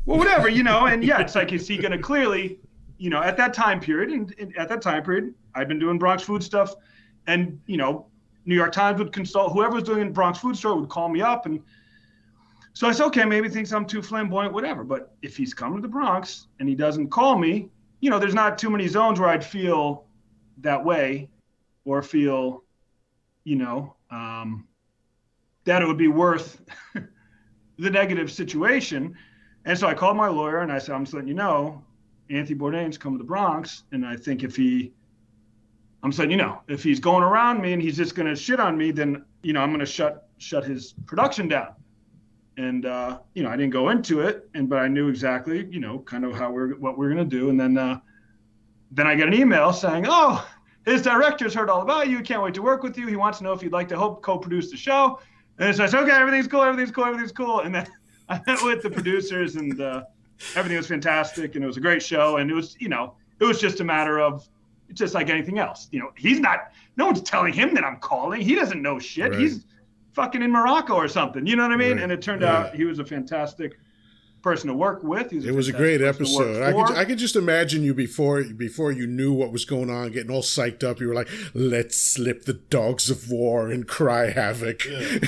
S2: Well, whatever, and yeah, it's like, is he gonna clearly, at that time period, I've been doing Bronx food stuff, and New York Times would consult, whoever was doing a Bronx food store would call me up. And so I said, okay, maybe he thinks I'm too flamboyant, whatever. But if he's coming to the Bronx and he doesn't call me, there's not too many zones where I'd feel that way or feel, that it would be worth the negative situation. And so I called my lawyer and I said, I'm just letting you know, Anthony Bourdain's coming to the Bronx. And I think I'm saying, if he's going around me and he's just going to shit on me, then, I'm going to shut his production down. And, I didn't go into it, but I knew exactly, kind of what we're going to do. And then I get an email saying, oh, his director's heard all about you. He can't wait to work with you. He wants to know if you'd like to co-produce the show. And so I said, okay, everything's cool. And then I met with the producers, and everything was fantastic. And it was a great show. And it was, it was just a matter of, it's just like anything else. No one's telling him that I'm calling. He doesn't know shit. Right. He's fucking in Morocco or something. You know what I mean? Right. And it turned out he was a fantastic person to work with.
S1: It was a great episode. I could just imagine you before you knew what was going on, getting all psyched up. You were like, let's slip the dogs of war and cry havoc. Yeah.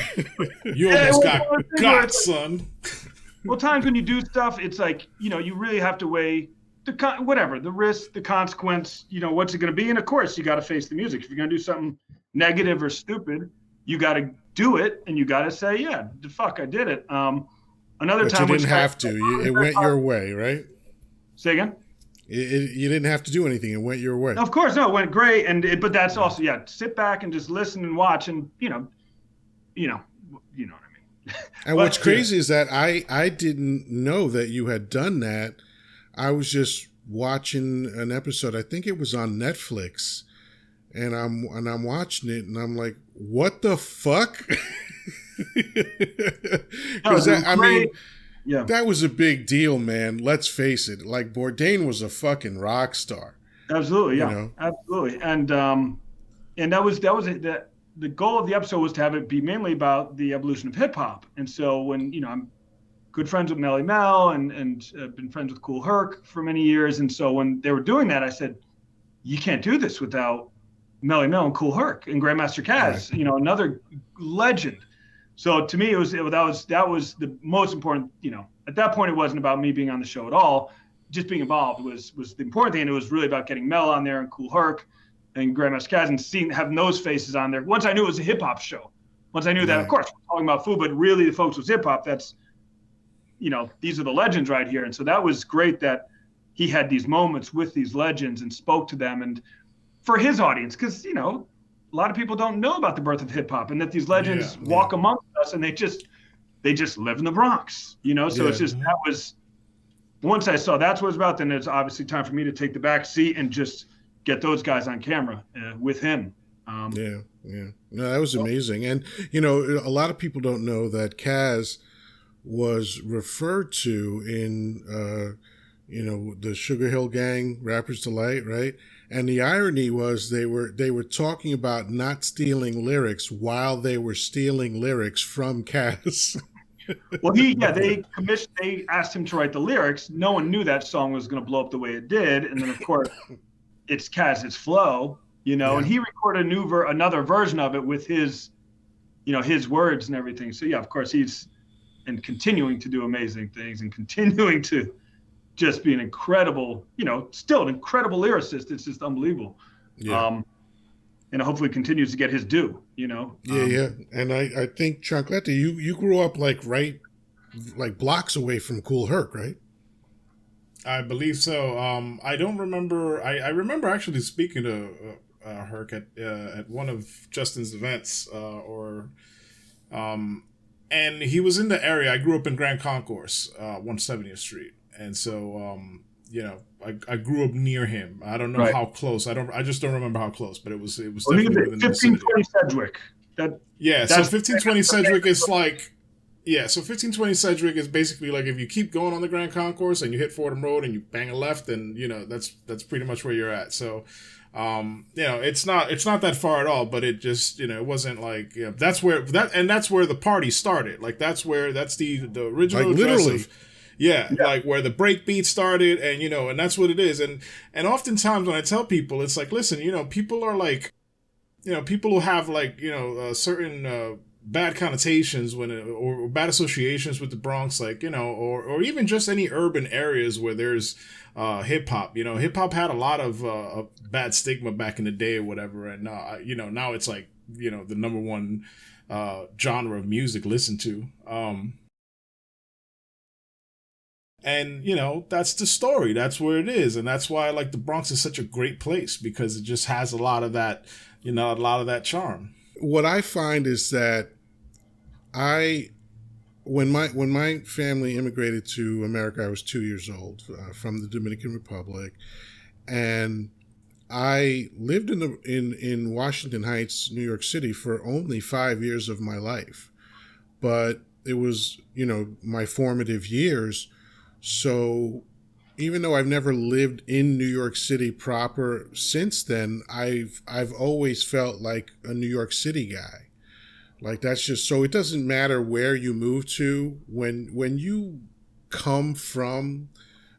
S3: You almost got son.
S2: Well, times when you do stuff, it's like, you really have to weigh the risk, the consequence, what's it going to be? And of course, you got to face the music. If you're going to do something negative or stupid, you got to do it, and you got to say, yeah, the fuck, I did it. Another time,
S1: you didn't have to. It went your way, right?
S2: Say again.
S1: You didn't have to do anything. It went your way.
S2: Of course, no, it went great, but that's also sit back and just listen and watch, and you know what I mean.
S1: And what's crazy is that I didn't know that you had done that. I was just watching an episode. I think it was on Netflix, and I'm watching it, and I'm like, "What the fuck?" Because that was a big deal, man. Let's face it. Like, Bourdain was a fucking rock star.
S2: Absolutely, yeah, absolutely. And that was the goal of the episode was to have it be mainly about the evolution of hip hop. And so when I'm good friends with Melly Mel and been friends with Kool Herc for many years. And so when they were doing that, I said, you can't do this without Melly Mel and Kool Herc and Grandmaster Caz, right. Another legend. So to me, that was the most important, at that point, it wasn't about me being on the show at all. Just being involved was the important thing. And it was really about getting Mel on there and Kool Herc and Grandmaster Caz and having those faces on there. Once I knew it was a hip hop show, once I knew that, of course, we're talking about food, but really the folks was hip hop. That's, these are the legends right here. And so that was great that he had these moments with these legends and spoke to them, and for his audience, because, a lot of people don't know about the birth of hip hop and that these legends walk amongst us, and they just live in the Bronx, so it's just, that was, once I saw that's what it's about, then it's obviously time for me to take the back seat and just get those guys on camera with him.
S1: No, that was amazing. And, a lot of people don't know that Caz was referred to in, the Sugar Hill Gang, Rapper's Delight, right? And the irony was they were talking about not stealing lyrics while they were stealing lyrics from Caz.
S2: Well, they asked him to write the lyrics. No one knew that song was going to blow up the way it did. And then, of course, it's Caz's flow, and he recorded another version of it with his, his words and everything. So, of course, he's continuing to do amazing things and continuing to just be an incredible, still an incredible lyricist. It's just unbelievable. Yeah. And hopefully continues to get his due,
S1: Yeah. And I think, Chancleta, you grew up like blocks away from Kool Herc, right?
S3: I believe so. I don't remember. I remember actually speaking to Herc at one of Justin's events, and he was in the area. I grew up in Grand Concourse, 170th Street, and so I grew up near him. I don't know how close. I just don't remember how close, but it was definitely within the vicinity.
S2: 1520 Sedgwick.
S3: So 1520 Sedgwick is like. Yeah, so 1520 Sedgwick is basically like if you keep going on the Grand Concourse and you hit Fordham Road and you bang a left, then that's pretty much where you're at. So, it's not that far at all, but it just it wasn't like that's where the party started. Like that's the original
S1: like literally.
S3: Like where the break beat started, and and that's what it is. And oftentimes when I tell people, it's like, listen, people are like, people who have like certain bad connotations or bad associations with the Bronx, like or even just any urban areas where there's hip hop. Hip hop had a lot of bad stigma back in the day or whatever, and now it's like the number one genre of music listened to. And that's the story. That's where it is, and that's why like the Bronx is such a great place, because it just has a lot of that, a lot of that charm.
S1: What I find is that when my family immigrated to America, I was 2 years old from the Dominican Republic, and I lived in Washington Heights, New York City, for only 5 years of my life, but it was my formative years. So even though I've never lived in New York City proper since then, I've always felt like a New York City guy. Like that's just, so it doesn't matter where you move to, when you come from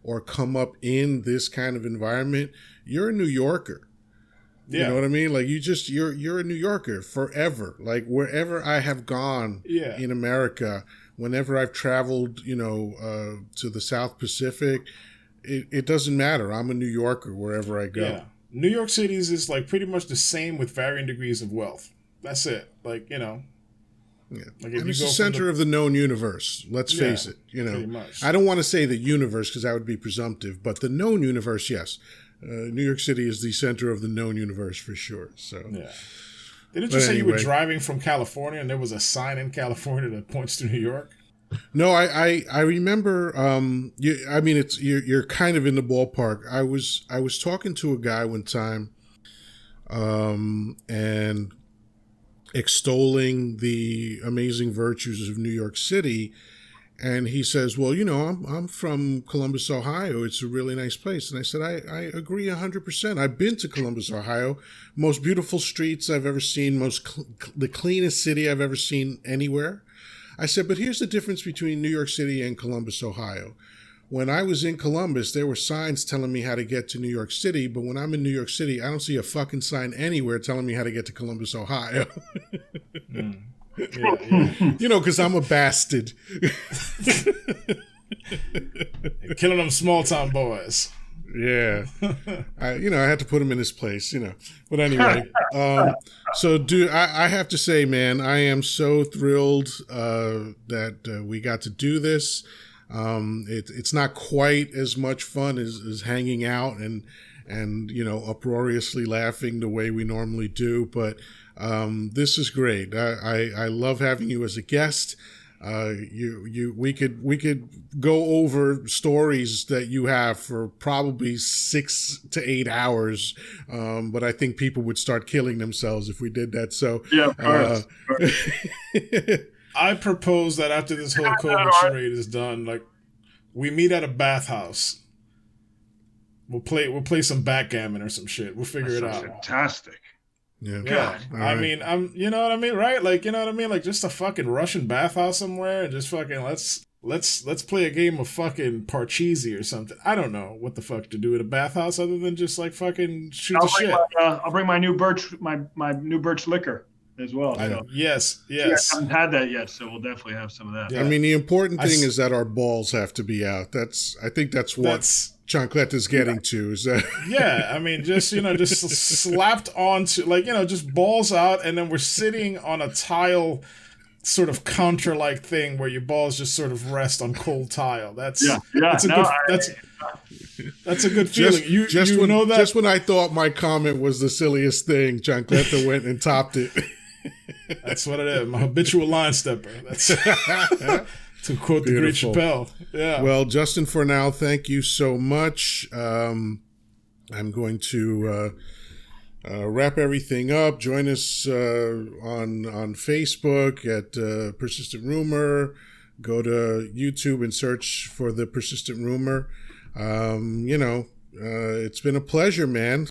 S1: or come up in this kind of environment, you're a New Yorker. Yeah. You know what I mean? Like you're a New Yorker forever. Like wherever I have gone in America, whenever I've traveled, to the South Pacific, it doesn't matter. I'm a New Yorker wherever I go. Yeah.
S3: New York City is like pretty much the same with varying degrees of wealth. That's it. Like,
S1: Yeah. Like and it's the center of the known universe. Let's face it.
S3: Pretty much.
S1: I don't want to say the universe because that would be presumptive, but the known universe, yes. New York City is the center of the known universe for sure. So
S3: yeah. Didn't you say you were driving from California and there was a sign in California that points to New York?
S1: No, I remember. You're kind of in the ballpark. I was talking to a guy one time, and extolling the amazing virtues of New York City. And he says, well, I'm from Columbus, Ohio. It's a really nice place. And I said, I agree 100%. I've been to Columbus, Ohio. Most beautiful streets I've ever seen, the cleanest city I've ever seen anywhere. I said, but here's the difference between New York City and Columbus, Ohio. When I was in Columbus, there were signs telling me how to get to New York City. But when I'm in New York City, I don't see a fucking sign anywhere telling me how to get to Columbus, Ohio. Yeah. Because I'm a bastard.
S3: Killing them small town boys.
S1: Yeah. I had to put him in his place, But anyway, so I have to say, man, I am so thrilled that we got to do this. It's not quite as much fun as hanging out and uproariously laughing the way we normally do, but this is great. I love having you as a guest. We could go over stories that you have for probably 6 to 8 hours, but I think people would start killing themselves if we did that. So
S2: yeah, of course.
S3: I propose that after this whole COVID charade is done, like we meet at a bathhouse. We'll play some backgammon or some shit. We'll figure it out.
S2: Fantastic.
S1: Yeah.
S3: I mean, you know what I mean, right? Like, you know what I mean? Like just a fucking Russian bathhouse somewhere and just fucking let's play a game of fucking Parcheesi or something. I don't know what the fuck to do at a bathhouse other than just like fucking shoot the shit.
S2: I'll bring my new birch liquor as well. So.
S3: Yes.
S2: I haven't had that yet, so we'll definitely have some of that.
S1: Yeah. I mean, the important thing is that our balls have to be out. I think that's what Chancleta is getting to. Is that?
S3: Yeah, I mean, just slapped onto, like, just balls out, and then we're sitting on a tile, sort of counter-like thing where your balls just sort of rest on cold tile. That's a good feeling.
S1: Just when I thought my comment was the silliest thing, Chancleta went and topped it.
S3: That's what it is. My habitual line stepper. That's to quote the great Chappelle. Yeah.
S1: Well, Justin Fornal, thank you so much. I'm going to wrap everything up. Join us on Facebook at Persistent Rumor. Go to YouTube and search for the Persistent Rumor. It's been a pleasure, man.